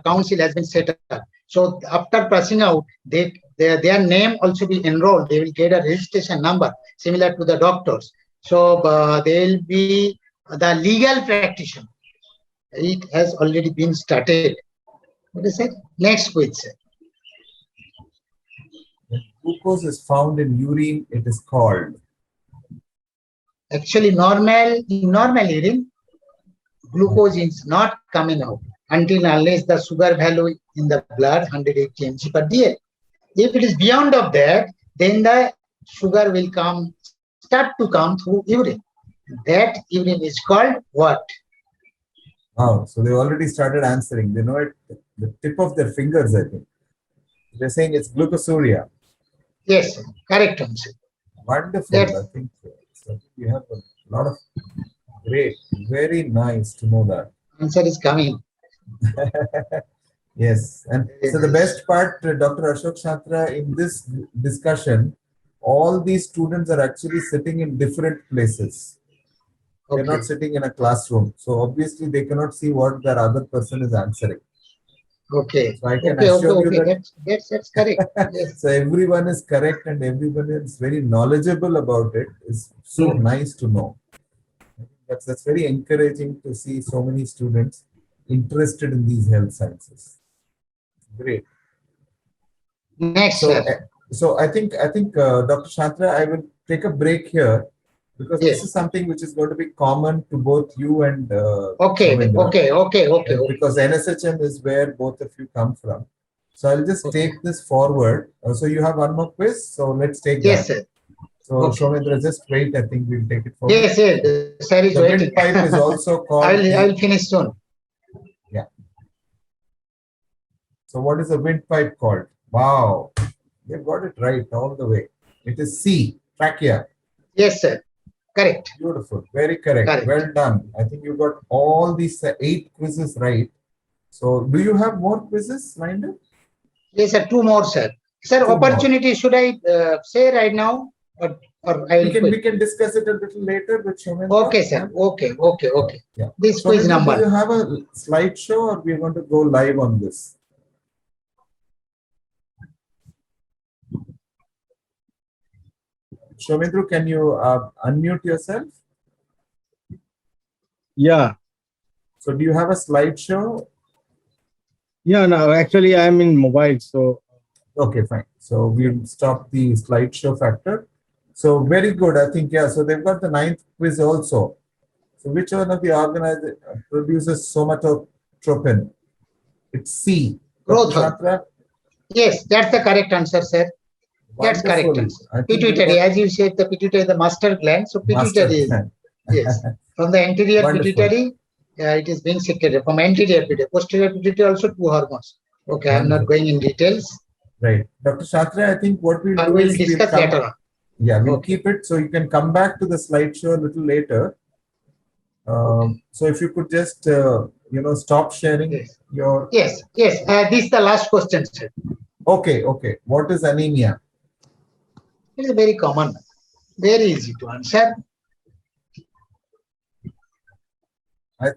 council has been set up. So after passing out, their name also be enrolled. They will get a registration number similar to the doctors. So they will be the legal practitioner. It has already been started. What is it? Next question. When glucose is found in urine, it is called. Actually, in normal urine, glucose is not coming out until unless the sugar value in the blood 180 mg per dl. If it is beyond of that, then the sugar will start to come through urine. That urine is called what? Wow, so they already started answering. They know it, the tip of their fingers, I think. They're saying it's glucosuria. Yes, correct answer. Wonderful, That I think. So you have a lot of great, very nice to know that. answer is coming. Yes, and so the best part, Dr. Ashok Shatra, in this discussion, all these students are actually sitting in different places. They're Okay. not sitting in a classroom. So obviously they cannot see what their other person is answering. Okay. So I can assure you that That's correct. Yes. so everyone is correct and everyone is very knowledgeable about it. It's so nice to know. That's very encouraging to see so many students interested in these health sciences. Great. Next, So, sir. so I think Dr. Shatra, I will take a break here because this Yes. is something which is going to be common to both you and Okay. Soumendra. Okay. Because NSHM is where both of you come from. So I'll just take this forward. So you have one more quiz. So let's take Yes, that. sir. So Okay. Soumendra, just wait. I think we'll take it forward. Yes, sir is The waiting. windpipe is also called. I will finish soon. Yeah. So what is a windpipe called? Wow, you got it right all the way. It is C, trachea. Yes, sir. Correct. Beautiful, very correct. Correct. Well done. I think you got all these 8 quizzes right. So do you have more quizzes lined up? Yes, sir. 2 more, sir. Sir, 2 opportunity more. should I say right now or I will We can discuss it a little later with Soumendra. Okay, sir. Okay. Yeah. This quiz Soumendra, number. do you have a slideshow or we are going to go live on this? Soumendra, can you unmute yourself? Yeah. So do you have a slideshow? Yeah, no, actually I'm in mobile, so Okay, fine. So we'll stop the slideshow factor. So very good. I think, yeah. So they've got the ninth quiz also. So which one of the organizers produces somatotropin? It's C. Dr. Growth. Shatra, Yes, that's the correct answer, sir. That's correct wonderful. answer. I think you've Pituitary, got as you said, the pituitary is the master gland. So master pituitary is, plan. yes. From the anterior Wonderful. pituitary, it is being secreted. From anterior pituitary, posterior pituitary also two hormones. Okay, I'm not Wonderful. going in details. Right. Dr. Shatra, I think what we'll do We'll is we'll discuss come, later on. yeah, we'll Okay. keep it so you can come back to the slideshow a little later. So if you could just, stop sharing Yes. your, Yes. This is the last question, sir. okay. What is anemia? It is very common, very easy to answer.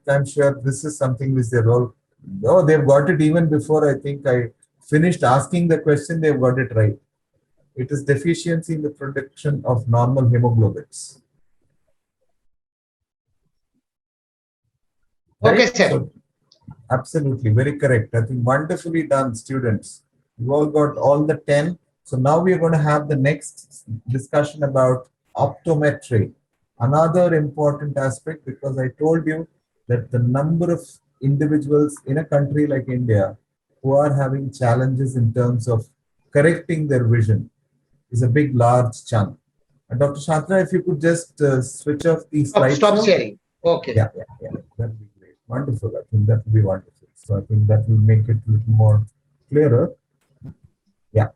I'm sure this is something which they're all, oh, they've got it even before I think I finished asking the question, they've got it right. It is deficiency in the production of normal hemoglobins. Okay, Right? sir. So, absolutely, very correct. I think wonderfully done, students. You all got all the 10. So now we are going to have the next discussion about optometry. Another important aspect, because I told you that the number of individuals in a country like India who are having challenges in terms of correcting their vision is a big, large chunk. Dr. Shatra, if you could just switch off the Stop slideshow. sharing. Okay. Yeah. That would be great. Wonderful. I think that would be wonderful. So I think that will make it a little more clearer. Yeah.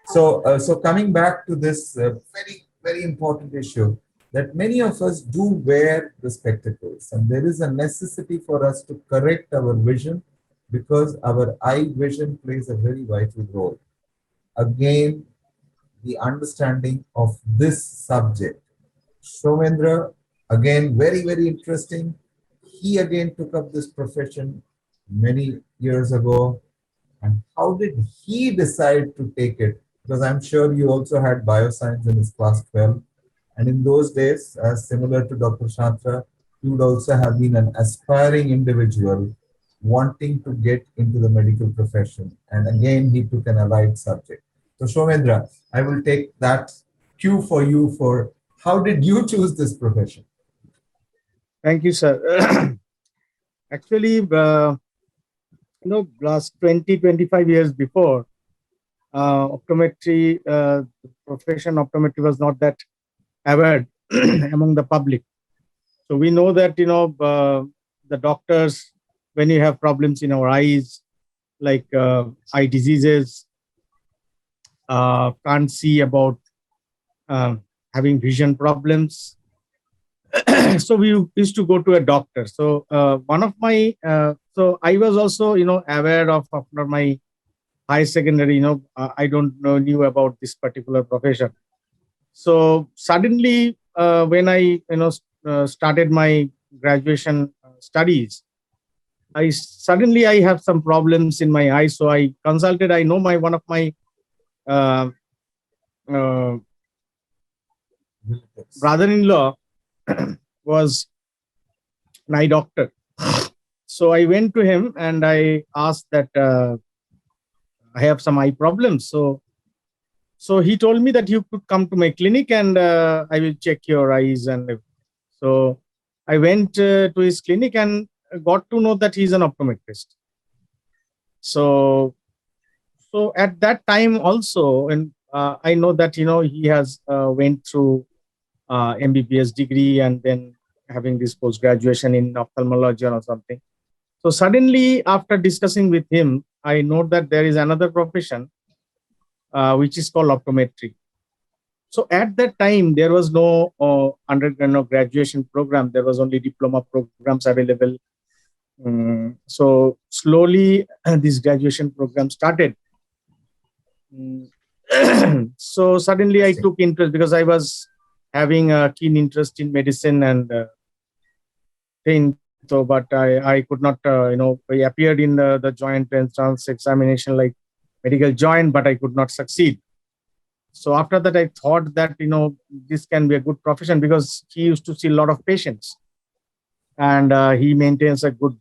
So coming back to this very important issue that many of us do wear the spectacles, and there is a necessity for us to correct our vision because our eye vision plays a very vital role. Again, the understanding of this subject. Shomendra, again, very interesting. He again took up this profession many years ago. And how did he decide to take it? Because I'm sure you also had bioscience in his class 12. And in those days, similar to Dr. Shatra, you would also have been an aspiring individual wanting to get into the medical profession. And again, he took an allied subject. So, Shomendra, I will take that cue for you for how did you choose this profession? Thank you, sir. Actually, last 20, 25 years before, optometry, the profession optometry was not that aware among the public. So we know that, the doctors, when you have problems in our eyes, like eye diseases, can't see about having vision problems. So we used to go to a doctor. So one of my, so I was also, aware of after my high secondary, I don't know, knew about this particular profession. So suddenly, when I, started my graduation studies, I have some problems in my eyes. So I consulted, I know one of my uh, uh, brother-in-law was an eye doctor. So I went to him and I asked that I have some eye problems. So he told me that you could come to my clinic and I will check your eyes. And so I went to his clinic and got to know that he's an optometrist. So at that time also, and I know that he has went through MBBS degree and then having this post graduation in ophthalmology or something. So suddenly, after discussing with him, I know that there is another profession which is called optometry. So at that time, there was no graduation program. There was only diploma programs available. So slowly, this graduation program started. So suddenly, I took interest because I was having a keen interest in medicine and thing. So, but I could not, I appeared in the joint entrance examination like medical joint, but I could not succeed. So after that, I thought that, this can be a good profession because he used to see a lot of patients and he maintains a good,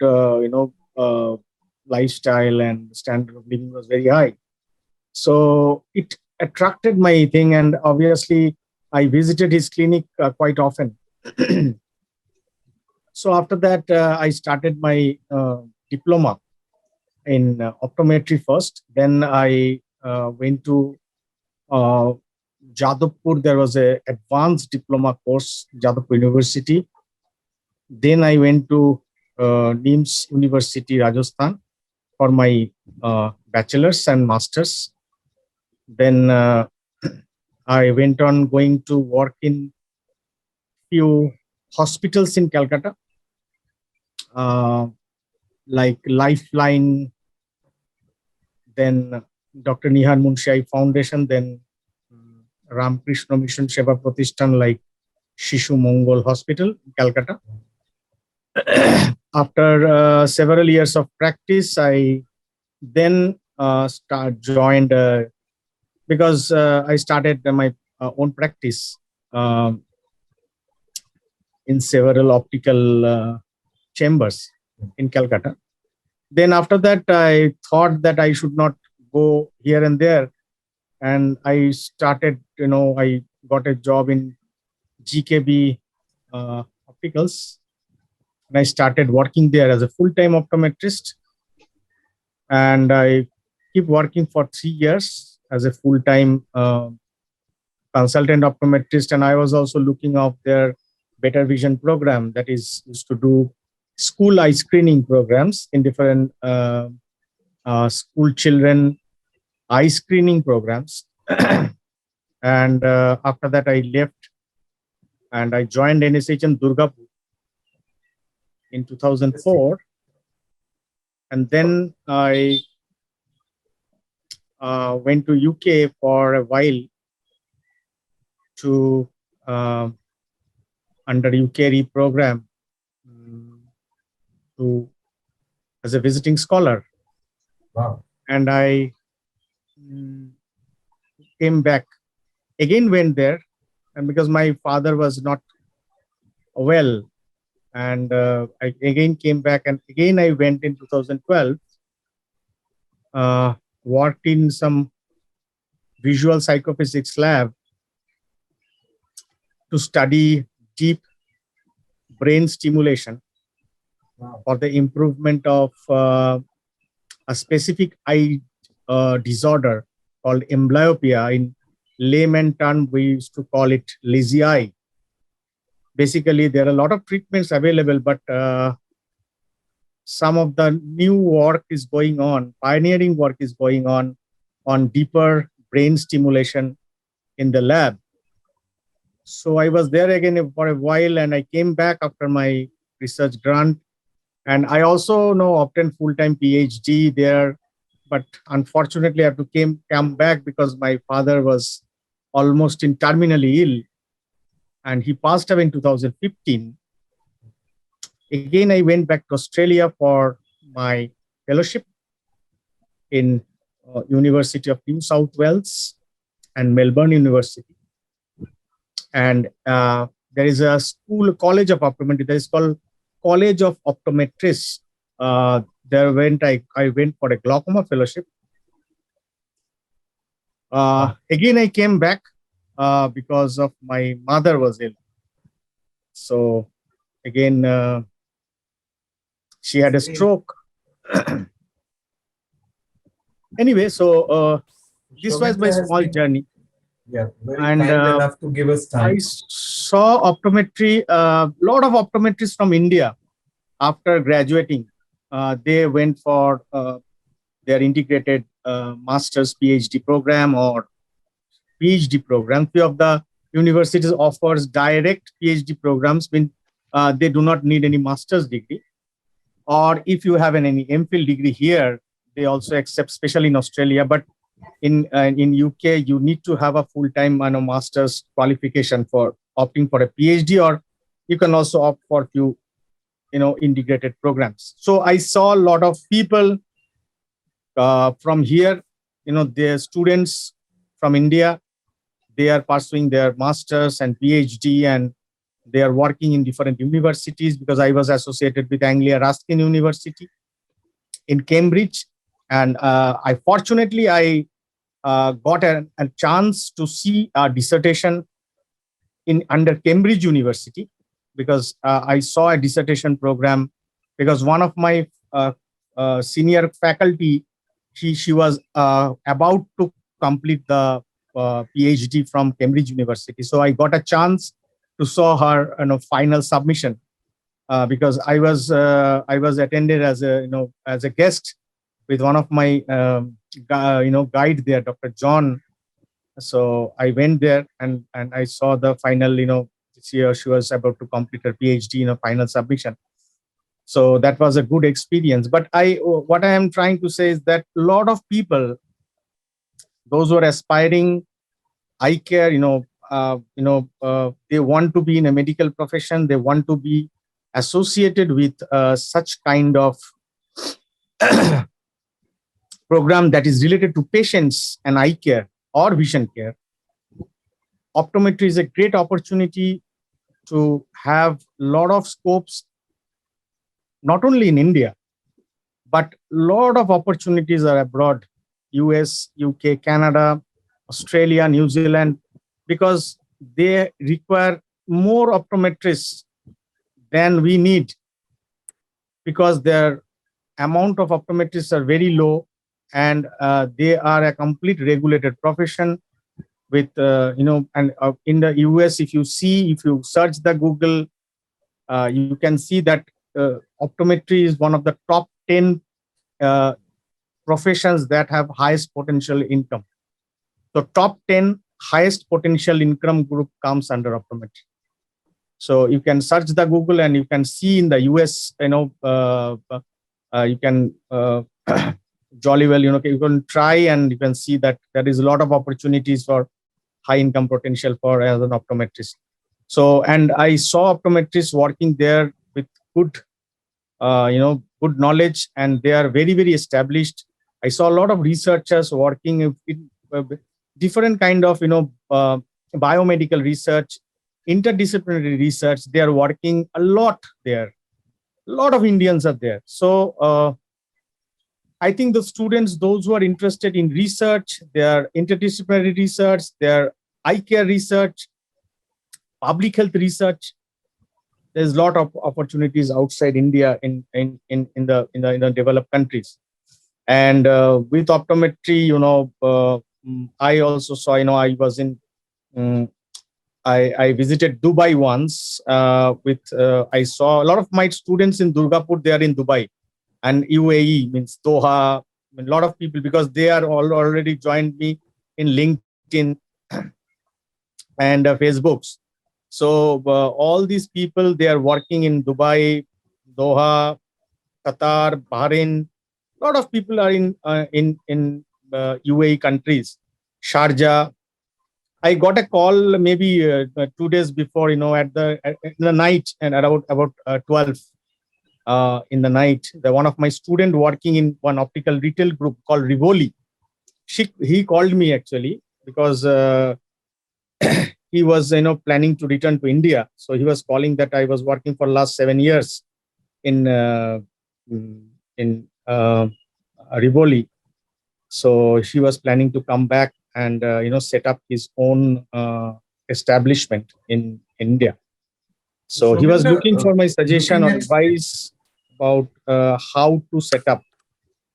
lifestyle and standard of living was very high. So it attracted my thing, and obviously I visited his clinic quite often. So after that, I started my diploma in optometry first. Then I went to uh, Jadavpur. There was a advanced diploma course, Jadavpur University. Then I went to NIMS University, Rajasthan, for my bachelor's and master's. Then I went on going to work in few hospitals in Calcutta, like Lifeline, then Dr. Nihar Munshi Foundation, then Ramakrishna Mission Seva Pratishthan, like Shishu Mongol Hospital, Calcutta. After several years of practice, I then joined because I started my own practice in several optical chambers in Calcutta. Then after that, I thought that I should not go here and there, and I started. I got a job in GKB Opticals, and I started working there as a full-time optometrist. And I keep working for 3 years as a full-time consultant optometrist. And I was also looking of their Better Vision program, that is used to do school eye screening programs in different school children eye screening programs. And after that, I left and I joined NSHN Durgapur in 2004. And then I went to UK for a while to under UKRE program to as a visiting scholar. Wow. And I came back again, went there, and because my father was not well, and I again came back, and again I went in 2012, worked in some visual psychophysics lab to study deep brain stimulation for the improvement of a specific eye disorder called amblyopia. In layman term, we used to call it lazy eye. Basically, there are a lot of treatments available, but some of the new work is going on, pioneering work is going on deeper brain stimulation in the lab. So I was there again for a while, and I came back after my research grant. And I also obtained full-time PhD there, but unfortunately I have to come back because my father was almost in terminally ill, and he passed away in 2015. Again, I went back to Australia for my fellowship in University of New South Wales and Melbourne University. And there is a college of optometry that is called College of Optometrists. There I went for a glaucoma fellowship. Again, I came back because of my mother was ill. So again, she had a stroke. Anyway, so this was my small journey. Yeah, very And kind enough to give us time. I saw optometry, a lot of optometrists from India after graduating. They went for their integrated master's PhD program or PhD program. Few of the universities offers direct PhD programs when they do not need any master's degree. Or if you have any MPhil degree here, they also accept, especially in Australia. But in UK, you need to have a full-time master's qualification for opting for a PhD, or you can also opt for few integrated programs. So I saw a lot of people from here, their students from India, they are pursuing their masters and PhD, and they are working in different universities, because I was associated with Anglia Ruskin University in Cambridge. And I got a chance to see a dissertation in under Cambridge University, because I saw a dissertation program, because one of my senior faculty, she was about to complete the PhD from Cambridge University. So I got a chance to saw her final submission, because I was attended as a guest with one of my guide there, Dr. John. So I went there and I saw the final, she was about to complete her PhD, final submission. So that was a good experience. But what I am trying to say is that a lot of people, those who are aspiring eye care, they want to be in a medical profession. They want to be associated with such kind of program that is related to patients and eye care or vision care. Optometry is a great opportunity to have a lot of scopes, not only in India, but a lot of opportunities are abroad, US, UK, Canada, Australia, New Zealand, because they require more optometrists than we need, because their amount of optometrists are very low, and they are a complete regulated profession with, and in the US, if you search the Google, you can see that optometry is one of the top 10 professions that have highest potential income. So top 10 highest potential income group comes under optometry. So you can search the Google and you can see in the US, you can jolly well, you can try and you can see that there is a lot of opportunities for high income potential for as an optometrist. So, and I saw optometrists working there with good, good knowledge, and they are very, very established. I saw a lot of researchers working in different kind of, biomedical research, interdisciplinary research. They are working a lot there. A lot of Indians are there. So I think the students, those who are interested in research, their interdisciplinary research, their eye care research, public health research, there's a lot of opportunities outside India in the developed countries. And with optometry, I also saw, I was in, I visited Dubai once I saw a lot of my students in Durgapur, they are in Dubai, and UAE means Doha, a lot of people, because they are already joined me in LinkedIn and Facebooks. So all these people, they are working in Dubai, Doha, Qatar, Bahrain. A lot of people are in UAE countries, Sharjah. I got a call maybe 2 days before, in the night, and about 12 in the night. One of my student working in one optical retail group called Rivoli, he called me actually because he was planning to return to India. So he was calling that I was working for last 7 years in Rivoli. So he was planning to come back and set up his own establishment in India. So he was looking for my suggestion or advice about how to set up.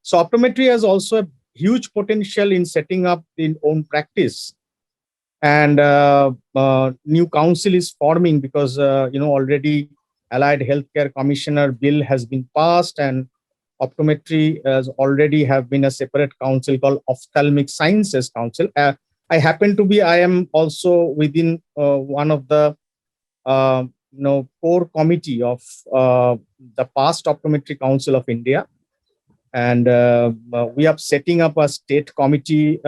So optometry has also a huge potential in setting up in own practice. And new council is forming because already Allied Healthcare Commissioner bill has been passed, and optometry has already have been a separate council called Ophthalmic Sciences Council. I am also within one of the core committee of the past Optometry Council of India, and we are setting up a state committee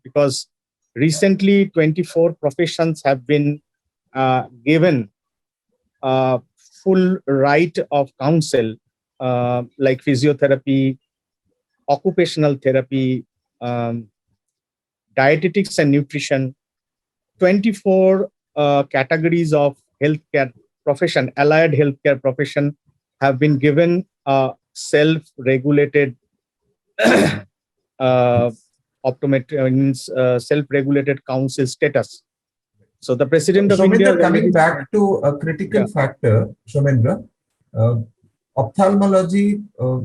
because recently 24 professions have been given full right of counsel, like physiotherapy, occupational therapy, dietetics and nutrition. 24 categories of healthcare profession, allied healthcare profession, have been given self-regulated optometry means self-regulated council status. So the president of India. Shomendra, coming back to a critical factor, Shomendra, uh, ophthalmology,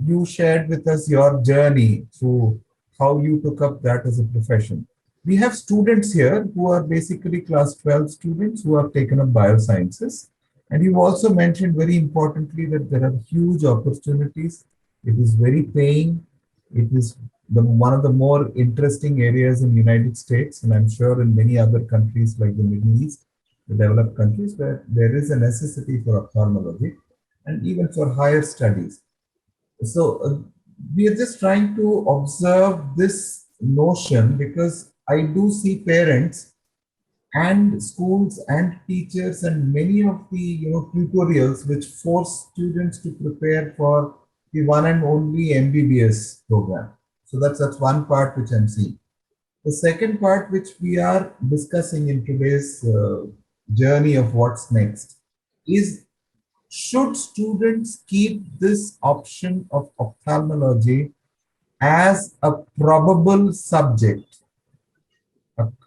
you shared with us your journey through how you took up that as a profession. We have students here who are basically class 12 students who have taken up biosciences. And you also mentioned very importantly that there are huge opportunities. It is very paying. It is one of the more interesting areas in the United States, and I'm sure in many other countries like the Middle East, the developed countries, where there is a necessity for ophthalmology and even for higher studies. So we are just trying to observe this notion because I do see parents and schools and teachers and many of the tutorials which force students to prepare for the one and only MBBS program. So that's one part which I'm seeing. The second part which we are discussing in today's journey of what's next is, should students keep this option of ophthalmology as a probable subject,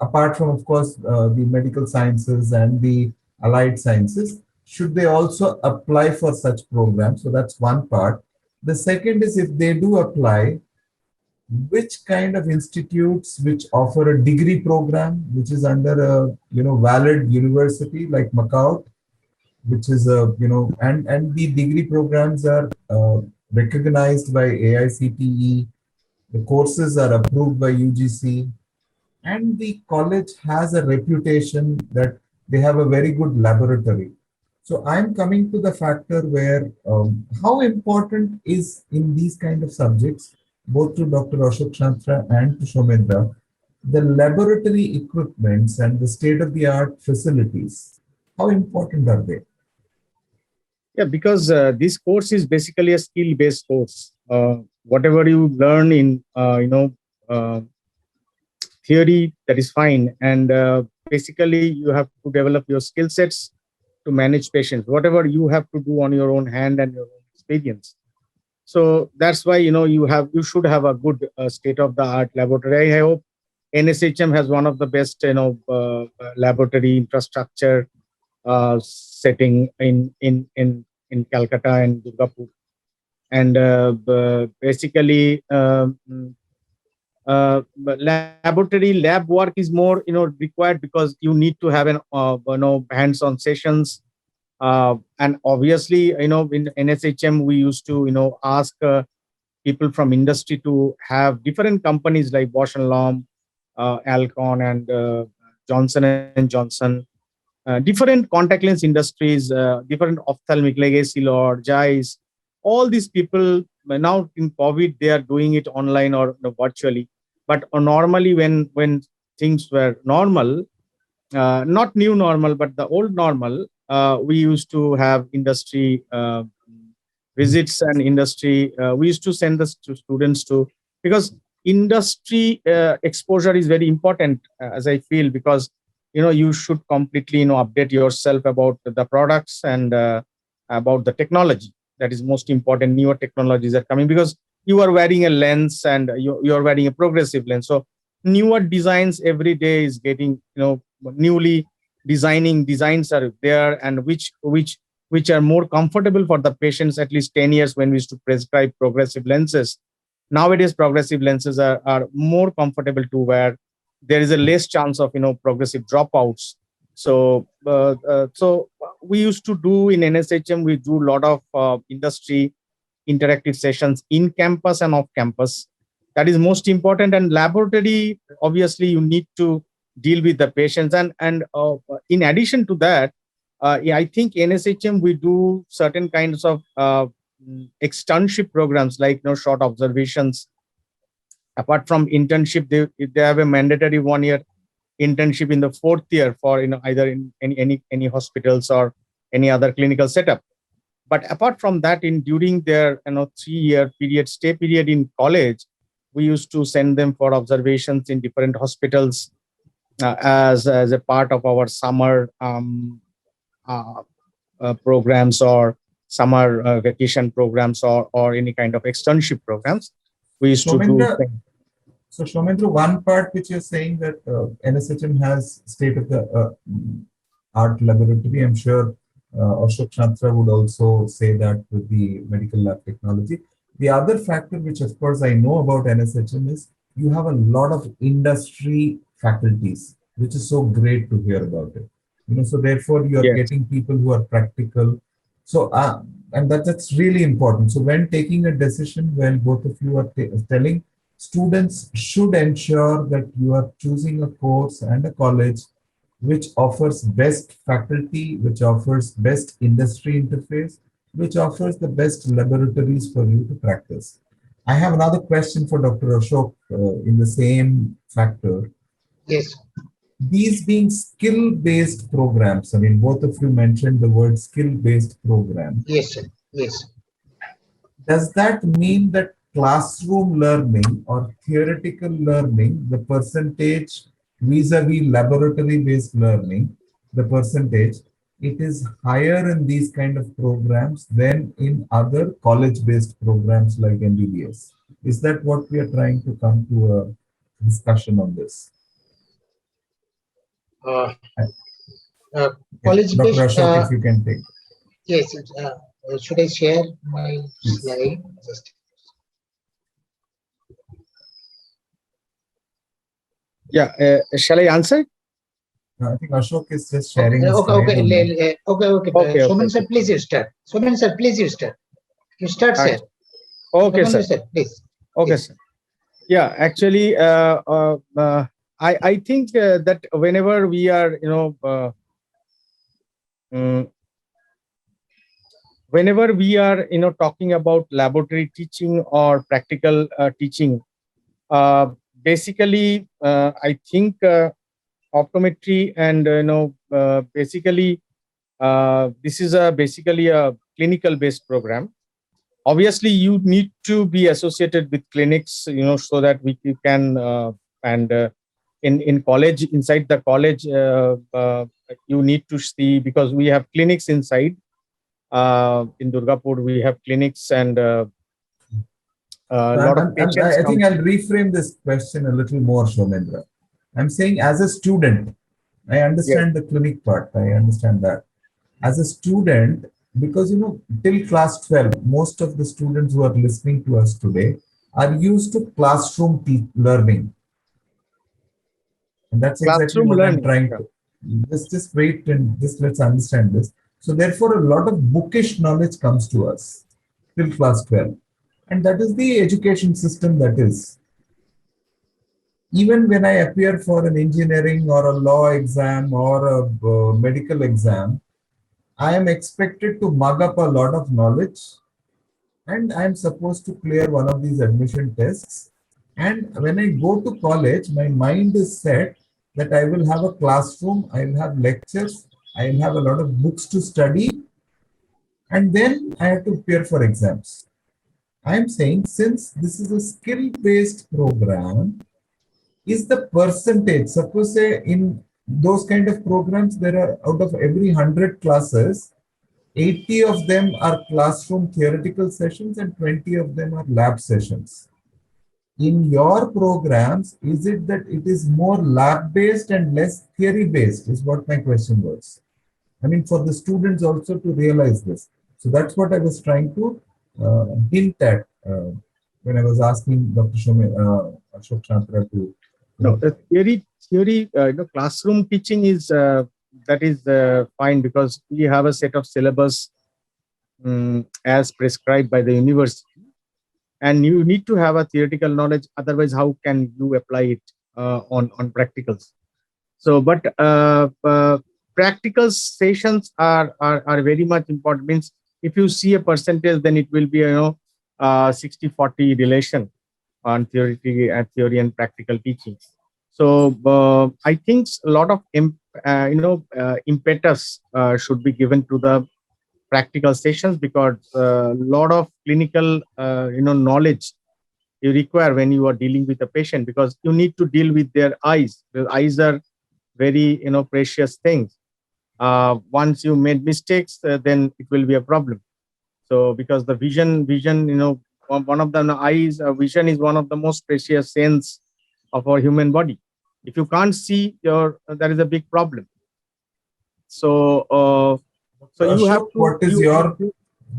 apart from, of course, the medical sciences and the allied sciences? Should they also apply for such programs? So that's one part. The second is, if they do apply, which kind of institutes which offer a degree program which is under a valid university like Macau, which is a and the degree programs are recognized by AICTE, the courses are approved by UGC, and the college has a reputation that they have a very good laboratory. So I'm coming to the factor where how important is in these kind of subjects, both to Dr. Ashok Shantra and to Shomendra, the laboratory equipments and the state-of-the-art facilities. How important are they? Yeah, because this course is basically a skill-based course. Whatever you learn in, theory, that is fine. And basically, you have to develop your skill sets to manage patients, whatever you have to do on your own hand and your own experience. So that's why, you should have a good state-of-the-art laboratory. I hope NSHM has one of the best, laboratory infrastructure setting in Calcutta and Durgapur. And basically, laboratory lab work is more required because you need to have an hands-on sessions, and obviously in NSHM we used to ask people from industry to have different companies like Bosch and Lomb, Alcon, and Johnson and Johnson, different contact lens industries, different ophthalmic like Essilor, Zeiss. All these people now in COVID they are doing it online or virtually. But normally when things were normal, not new normal, but the old normal, we used to have industry visits and industry. We used to send the students to, because industry exposure is very important, as I feel, because you should completely update yourself about the products and about the technology. That is most important. Newer technologies are coming because you are wearing a lens and you are wearing a progressive lens. So newer designs every day is getting, newly designs are there, and which are more comfortable for the patients. At least 10 years when we used to prescribe progressive lenses, nowadays progressive lenses are more comfortable to wear. There is a less chance of progressive dropouts. So so we used to do in NSHM, we do a lot of industry interactive sessions in campus and off campus. That is most important. And laboratory, obviously you need to deal with the patients, and in addition to that, I think NSHM we do certain kinds of externship programs like short observations. Apart from internship, they have a mandatory 1 year internship in the 4th year for either in any hospitals or any other clinical setup. But apart from that, during their 3-year stay period in college, we used to send them for observations in different hospitals as a part of our summer programs or summer vacation programs or any kind of externship programs. We used to do. So, Shomendra, one part which you're saying that NSHM has state of the art laboratory. I'm sure Ashok Chantra would also say that with the medical lab technology. The other factor, which of course I know about NSHM, is you have a lot of industry faculties, which is so great to hear about it. So therefore you are Yes. getting people who are practical. So, and that's really important. So when taking a decision, when both of you are telling students should ensure that you are choosing a course and a college which offers best faculty, which offers best industry interface, which offers the best laboratories for you to practice. I have another question for Dr. Ashok in the same factor. Yes. These being skill-based programs, I mean, both of you mentioned the word skill-based program. Yes, sir. Yes. Does that mean that classroom learning or theoretical learning, the percentage vis-a-vis laboratory-based learning, the percentage, it is higher in these kind of programs than in other college-based programs like MBBS? Is that what we are trying to come to a discussion on this? Uh, Uh, uh, Yeah, College Dr. based. Ashok, if you can take. Yes. Should I share my Please. slide? Just. Yeah. Shall I answer? I think Ashok is just sharing his Okay. slide only. Okay, Soman okay. sir, please you start. Soman sir, please you start. You start, sir. Okay, Soman sir. sir, please. Okay, Yes. sir. Yeah, actually, I think that whenever we are, mm, whenever we are, talking about laboratory teaching or practical teaching, uh, basically, I think optometry and basically, this is basically a clinical based program. Obviously you need to be associated with clinics, so that we can and in college, inside the college, you need to see, because we have clinics inside. In Durgapur we have clinics, and a So lot of patients I come. think I'll reframe this question a little more, Shomendra. I'm saying as a student, I Yes, understand the clinic part. I understand that. As a student, because till class 12, most of the students who are listening to us today are used to classroom learning. And that's exactly classroom what I'm learning. trying Yeah. to. Just wait and just let's understand this. So therefore, a lot of bookish knowledge comes to us till class 12. And that is the education system that is. Even when I appear for an engineering or a law exam or a medical exam, I am expected to mug up a lot of knowledge, and I am supposed to clear one of these admission tests. And when I go to college, my mind is set that I will have a classroom, I will have lectures, I will have a lot of books to study, and then I have to appear for exams. I am saying, since this is a skill based program, is the percentage, suppose say in those kind of programs, there are out of every 100 classes, 80 of them are classroom theoretical sessions and 20 of them are lab sessions. In your programs, is it that it is more lab based and less theory based, is what my question was. I mean, for the students also to realize this. So that's what I was trying to hint at when I was asking Dr. Ashok Chantra to. No, the theory, classroom teaching is that is fine, because we have a set of syllabus as prescribed by the university, and you need to have a theoretical knowledge. Otherwise, how can you apply it on practicals? So, but practical sessions are very much important. Means if you see a percentage, then it will be 60-40 relation on theory and practical teaching. So I think a lot of impetus should be given to the practical sessions, because a lot of clinical knowledge you require when you are dealing with a patient, because you need to deal with their eyes. The eyes are very precious things. Once you made mistakes, then it will be a problem. So because the vision one of the eyes, vision is one of the most precious sense of our human body. If you can't see, that is a big problem. So, you have Ashok, to. what is your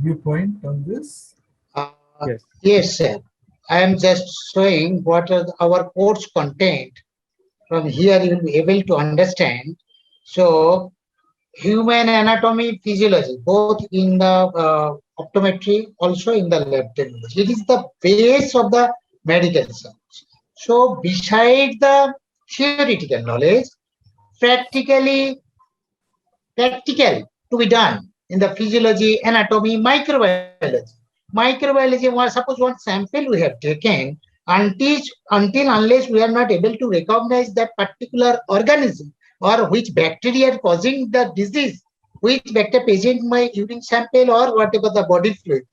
viewpoint on this? Uh, Yes. yes, sir. I am just showing what are our course content. From here, you will be able to understand. So, human anatomy, physiology, both in the optometry, also in the lab technology. It is the base of the medical science. So, beside the theoretical knowledge, practically practical to be done in the physiology, anatomy, microbiology. Microbiology, suppose one sample we have taken, until unless we are not able to recognize that particular organism or which bacteria are causing the disease, which bacteria present in my urine sample or whatever the body fluid.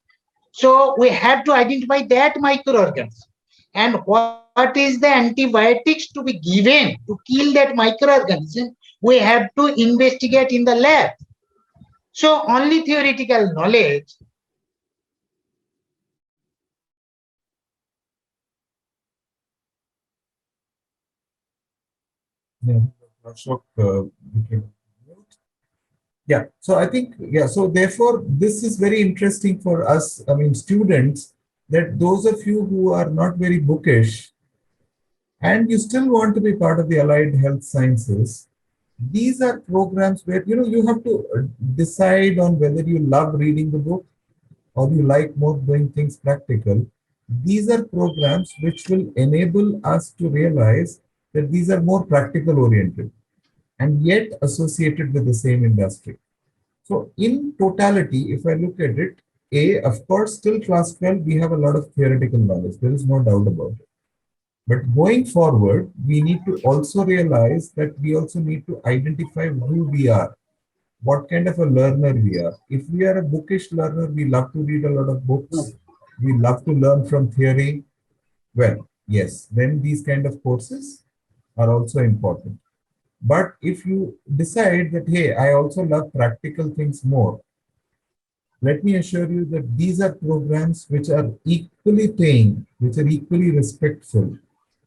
So we have to identify that microorganism and what is the antibiotics to be given to kill that microorganism. We have to investigate in the lab. So only theoretical knowledge. Yeah, Ashok became mute. Yeah, so I think, yeah, so therefore, this is very interesting for us, I mean, students, that those of you who are not very bookish and you still want to be part of the allied health sciences, these are programs where, you have to decide on whether you love reading the book or you like more doing things practical. These are programs which will enable us to realize that these are more practical oriented and yet associated with the same industry. So in totality, if I look at it, of course, till class 12, we have a lot of theoretical knowledge. There is no doubt about it. But going forward, we need to also realize that we also need to identify who we are, what kind of a learner we are. If we are a bookish learner, we love to read a lot of books, we love to learn from theory. Well, yes, then these kind of courses are also important. But if you decide that, hey, I also love practical things more, let me assure you that these are programs which are equally paying, which are equally respectful,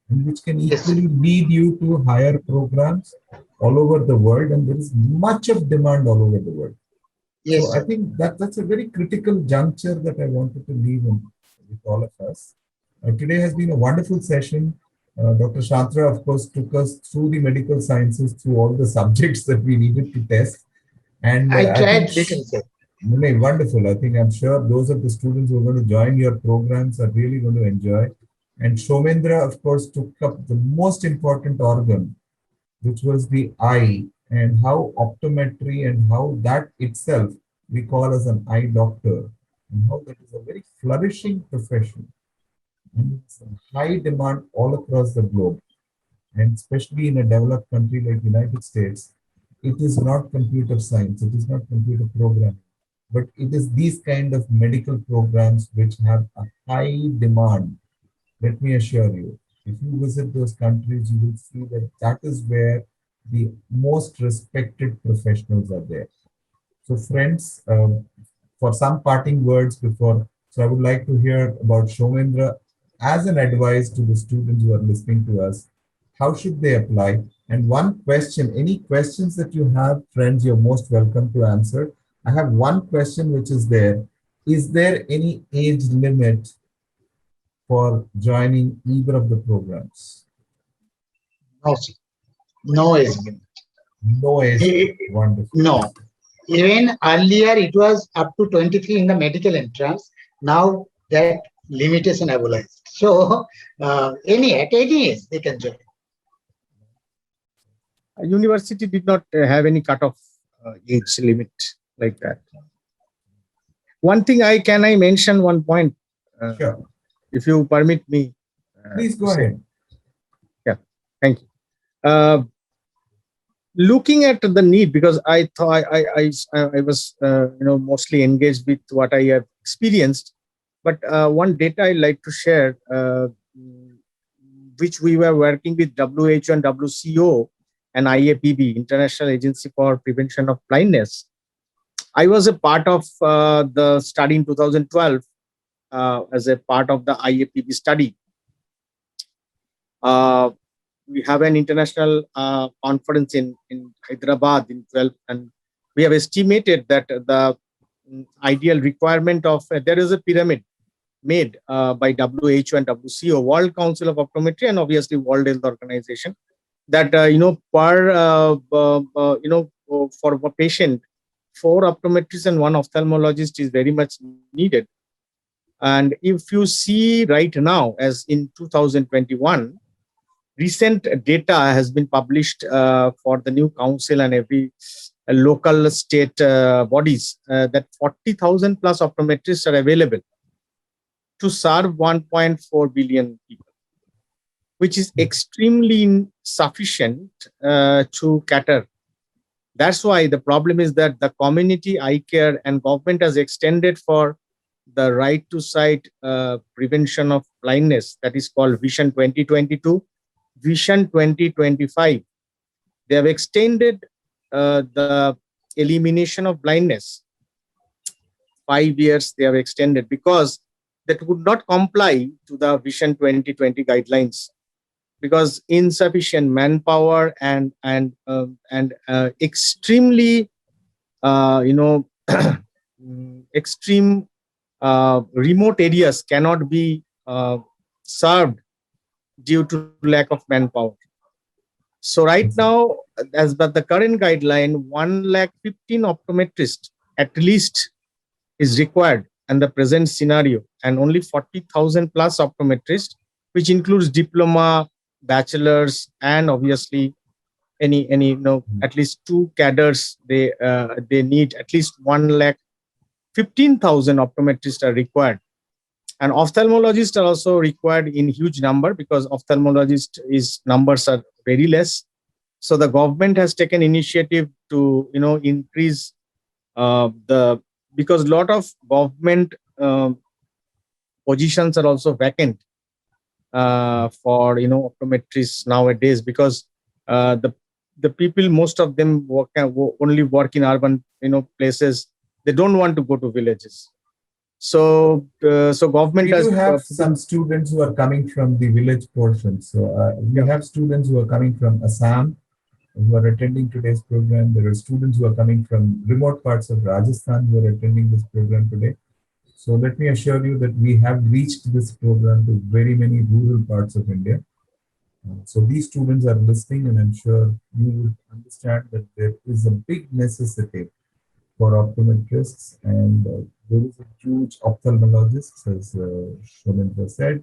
and which can Yes, equally lead you to higher programs all over the world. And there is much of demand all over the world. So yes, I sir. think that that's a very critical juncture that I wanted to leave in with all of us. Today has been a wonderful session. Dr. Shantra, of course, took us through the medical sciences, through all the subjects that we needed to test. And I I think, tried little, sir. wonderful. I think I'm sure those of the students who are going to join your programs are really going to enjoy. And Shomendra, of course, took up the most important organ, which was the eye, and how optometry and how that itself we call as an eye doctor, and how that is a very flourishing profession. And it's in high demand all across the globe, and especially in a developed country like United States. It is not computer science, it is not computer programming, but it is these kind of medical programs which have a high demand. Let me assure you, if you visit those countries, you will see that that is where the most respected professionals are there. So, friends, for some parting words before, so I would like to hear about Shomendra as an advice to the students who are listening to us. How should they apply? And one question, any questions that you have, friends, you're most welcome to answer. I have one question which is there. Is there any age limit for joining either of the programs? No, sir. No age limit. No age limit. Wonderful. No. Even earlier, it was up to 23 in the medical entrance. Now that limitation abolished. So at any age they can join. University did not have any cutoff age limit like that. One thing can I mention one point? Sure. If you permit me. Please go ahead. Yeah, thank you. Looking at the need, because I thought I was mostly engaged with what I have experienced, but one data I like to share, which we were working with WHO and WCO and IAPB, International Agency for Prevention of Blindness. I was a part of the study in 2012 as a part of the IAPB study. we have an international conference in Hyderabad in 12, and we have estimated that the ideal requirement of there is a pyramid made by WHO and WCO, World Council of Optometry, and obviously World Health Organization, that for a patient, 4 optometrists and 1 ophthalmologist is very much needed. And if you see right now, as in 2021, recent data has been published for the new council and every local state bodies that 40,000 plus optometrists are available to serve 1.4 billion people, which is extremely insufficient to cater. That's why the problem is that the community eye care and government has extended for the right to sight prevention of blindness, that is called Vision 2022, Vision 2025. They have extended the elimination of blindness 5 years. They have extended because that would not comply to the Vision 2020 guidelines, because insufficient manpower and extremely extreme remote areas cannot be served due to lack of manpower. So right now, as per the current guideline, 1,15,000 optometrists at least is required in the present scenario, and only 40,000 plus optometrists, which includes diploma, bachelors, and obviously any at least 2 cadres. They need at least 1,15,000 optometrists are required, and ophthalmologists are also required in huge number, because ophthalmologist numbers are very less. So the government has taken initiative to increase because a lot of government positions are also vacant for optometrists nowadays, because the people, most of them only work in urban places. They don't want to go to villages. So government We has do have some students who are coming from the village portion. So we have students who are coming from Assam, who are attending today's program. There are students who are coming from remote parts of Rajasthan who are attending this program today. So let me assure you that we have reached this program to very many rural parts of India. So these students are listening, and I'm sure you would understand that there is a big necessity for optometrists, and there is a huge ophthalmologist, as Shomendra said.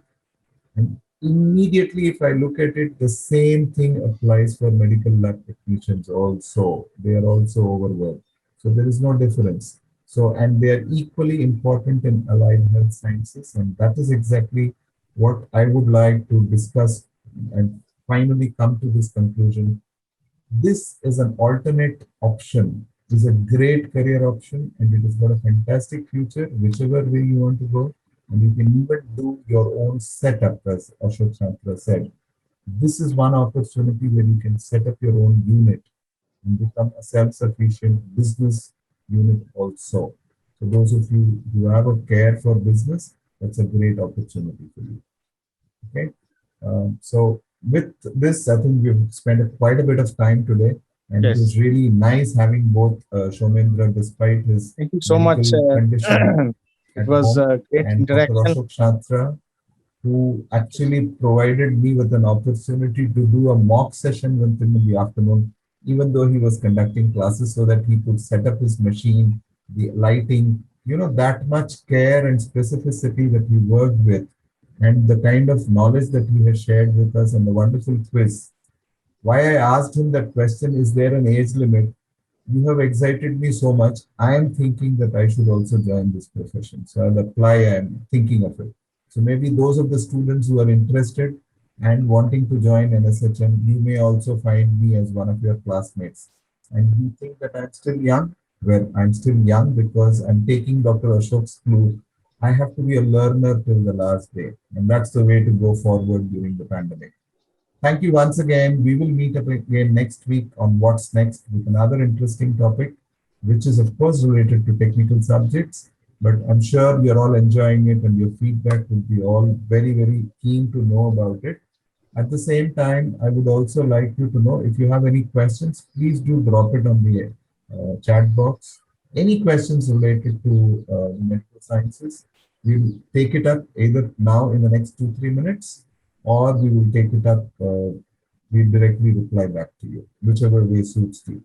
And immediately, if I look at it, the same thing applies for medical lab technicians also. They are also overworked. So there is no difference. So, and they are equally important in allied health sciences. And that is exactly what I would like to discuss and finally come to this conclusion. This is an alternate option. It is a great career option, and it has got a fantastic future, whichever way you want to go. And you can even do your own setup, as Ashok Chantra said. This is one opportunity where you can set up your own unit and become a self-sufficient business unit also. So those of you who have a care for business, that's a great opportunity for you. Okay. So with this, I think we've spent quite a bit of time today. And Yes. it was really nice having both Shomendra, despite his Thank you so much. condition. It was a great and interaction. Dr. Ashok Chantra, who actually provided me with an opportunity to do a mock session with him in the afternoon, even though he was conducting classes, so that he could set up his machine, the lighting, that much care and specificity that he worked with, and the kind of knowledge that he has shared with us, and the wonderful quiz. Why I asked him that question, is there an age limit? You have excited me so much. I am thinking that I should also join this profession. So I'll apply. I'm thinking of it. So maybe those of the students who are interested and wanting to join NSHM, you may also find me as one of your classmates. And you think that I'm still young? Well, I'm still young because I'm taking Dr. Ashok's clue. I have to be a learner till the last day. And that's the way to go forward during the pandemic. Thank you once again. We will meet up again next week on What's Next with another interesting topic, which is of course related to technical subjects, but I'm sure you're all enjoying it, and your feedback will be all very, very keen to know about it. At the same time, I would also like you to know if you have any questions, please do drop it on the chat box. Any questions related to medical sciences, we'll take it up either now in the next 2-3 minutes, or we will take it up. We'll directly reply back to you, whichever way suits you.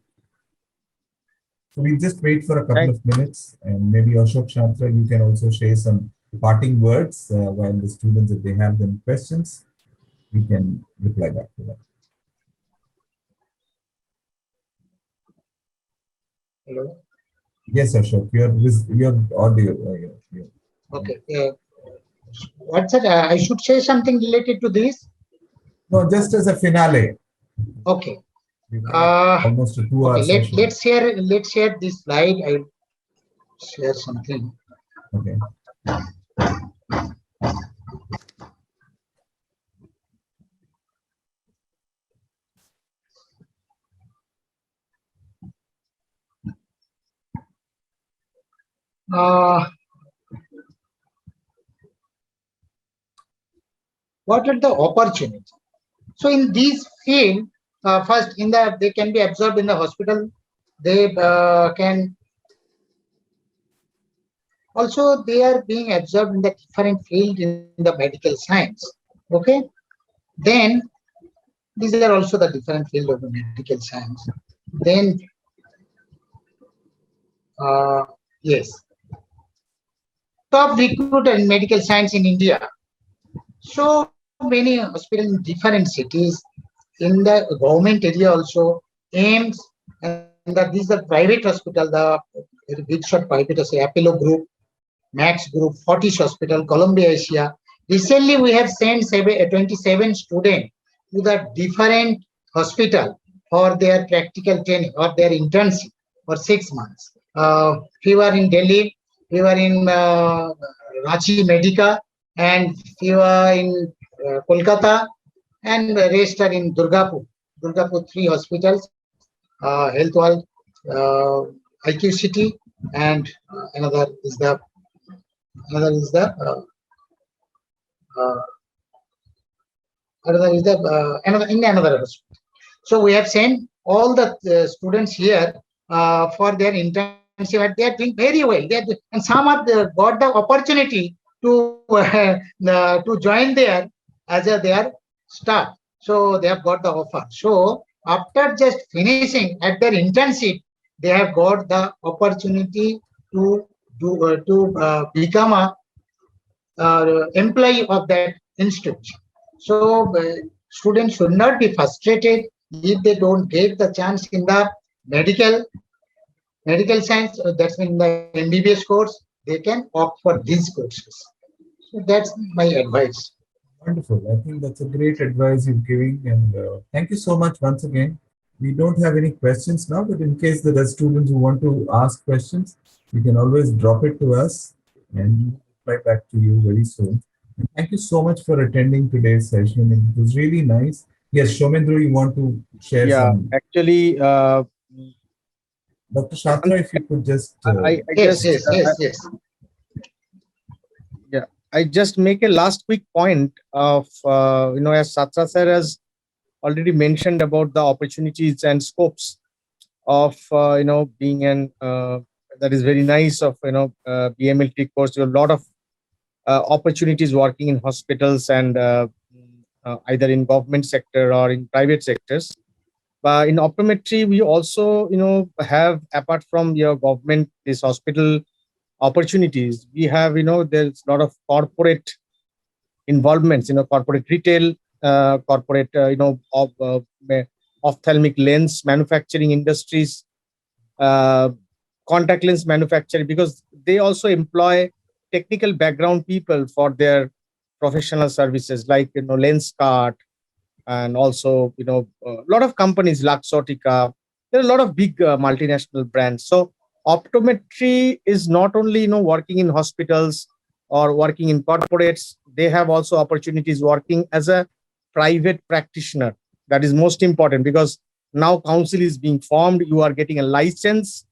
So we'll just wait for a couple of minutes, and maybe Ashok Shatra, you can also share some parting words while the students, if they have them questions, we can reply back to them. Hello. Yes, Ashok, your audio. Okay. What's that? I should say something related to this. No, just as a finale. Okay. We have almost a 2-hour Okay. session. Let's share this slide. I'll share something. Okay. What are the opportunities? So in these field, first they can be absorbed in the hospital. They can also they are being absorbed in the different field in the medical science. Okay. Then these are also the different field of the medical science. Then yes, top recruiter in medical science in India. So many hospitals in different cities, in the government area also, AIMS, and these are private hospital, the big shot private, say Apollo Group, Max Group, Fortis Hospital, Columbia Asia. Recently, we have sent 27 students to the different hospital for their practical training or their internship for 6 months. We were in Delhi, we were in Ranchi Medica, and we were in Kolkata, and the rest are in Durgapur. Durgapur 3 hospitals, Health World, IQ City, and another is the another is the another hospital. So we have sent all the students here for their internship, and they are doing very well. And some of them got the opportunity to join there as their staff. So they have got the offer. So after just finishing at their internship, they have got the opportunity to become a employee of that institution. So students should not be frustrated if they don't get the chance in the medical science. That's in the MBBS course, they can opt for these courses. So that's my advice. Wonderful. I think that's a great advice you're giving, and thank you so much once again. We don't have any questions now, but in case there are students who want to ask questions, you can always drop it to us, and we'll reply back to you very soon. And thank you so much for attending today's session. It was really nice. Yes, Shomendra, you want to share some? Actually, Dr. Shatra, if you could just. Yes. I just make a last quick point of, as Shatra sir has already mentioned about the opportunities and scopes of, being an, that is very nice of, BMLT course. There are a lot of opportunities working in hospitals and either in government sector or in private sectors. But in optometry, we also, have, apart from your government, this hospital opportunities, we have, there's a lot of corporate involvements, corporate retail, corporate, ophthalmic lens manufacturing industries, contact lens manufacturing, because they also employ technical background people for their professional services, like, Lenskart, and also, a lot of companies, Luxottica. There are a lot of big multinational brands. So optometry is not only, working in hospitals or working in corporates. They have also opportunities working as a private practitioner. That is most important, because now council is being formed. You are getting a license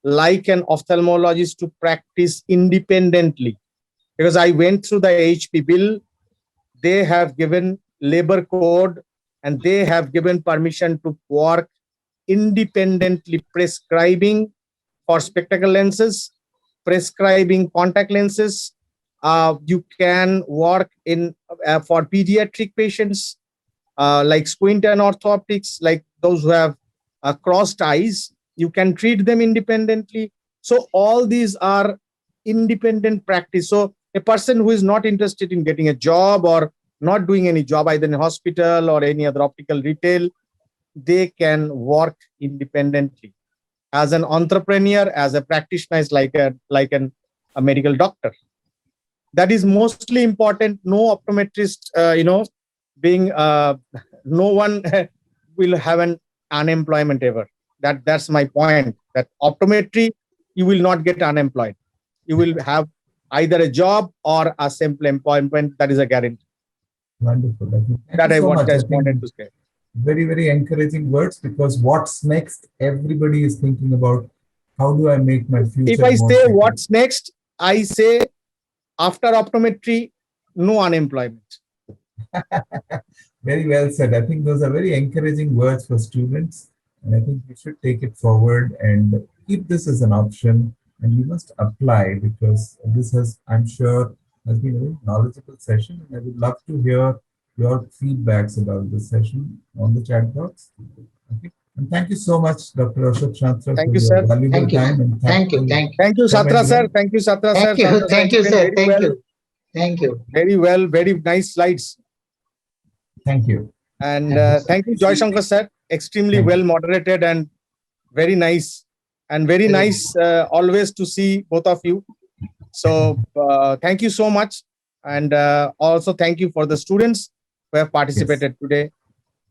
like an ophthalmologist to practice independently. Because I went through the HP bill, they have given labor code, and they have given permission to work independently, prescribing for spectacle lenses, prescribing contact lenses. You can work in for pediatric patients, like squint and orthooptics, like those who have crossed eyes. You can treat them independently. So all these are independent practice. So a person who is not interested in getting a job or not doing any job either in hospital or any other optical retail, they can work independently as an entrepreneur, as a practitioner, a medical doctor. That is mostly important. No optometrist, being no one will have an unemployment ever. That's my point. That optometry, you will not get unemployed. You will have either a job or a simple employment. That is a guarantee. Wonderful. Thank That you I so much. just wanted to say. Very, very encouraging words, because what's next? Everybody is thinking about how do I make my future. If I more say secure. what's next, I say after optometry, no unemployment. Very well said. I think those are very encouraging words for students, and I think we should take it forward and keep this as an option. And you must apply, because this has, I'm sure, has been a very knowledgeable session. And I would love to hear your feedbacks about this session on the chat box. Okay. And thank you so much, Dr. Ashok Shatra, Thank for you, your sir. valuable Thank you. time. And Thank you. Thank you. Thank you, Satra Comment sir. well. Thank you, Satra sir. Thank you. Satra Thank you, explained sir. very Thank well. you. Thank you. Very well. Very nice slides. Thank you. And Thank you, thank you, Joy Shankar sir. Extremely Thank you. well moderated and very nice. And very nice always to see both of you. So thank you so much. And also thank you for the students who have participated today.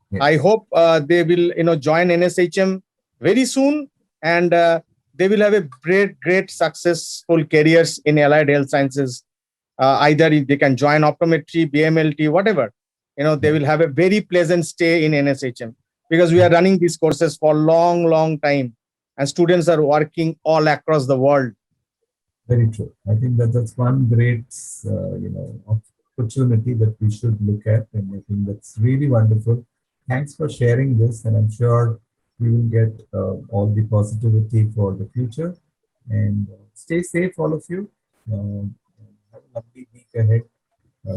Yes. I hope they will join NSHM very soon, and they will have a great successful careers in allied health sciences. Either if they can join optometry, BMLT, whatever. They will have a very pleasant stay in NSHM, because we are running these courses for long time, and students are working all across the world. Very true. I think that's one great, opportunity that we should look at, and I think that's really wonderful. Thanks for sharing this, and I'm sure we will get all the positivity for the future. And stay safe, all of you. Have a lovely week ahead.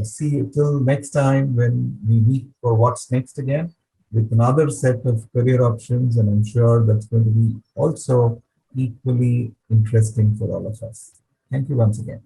See you till next time when we meet for What's Next again with another set of career options, and I'm sure that's going to be also equally interesting for all of us. Thank you once again.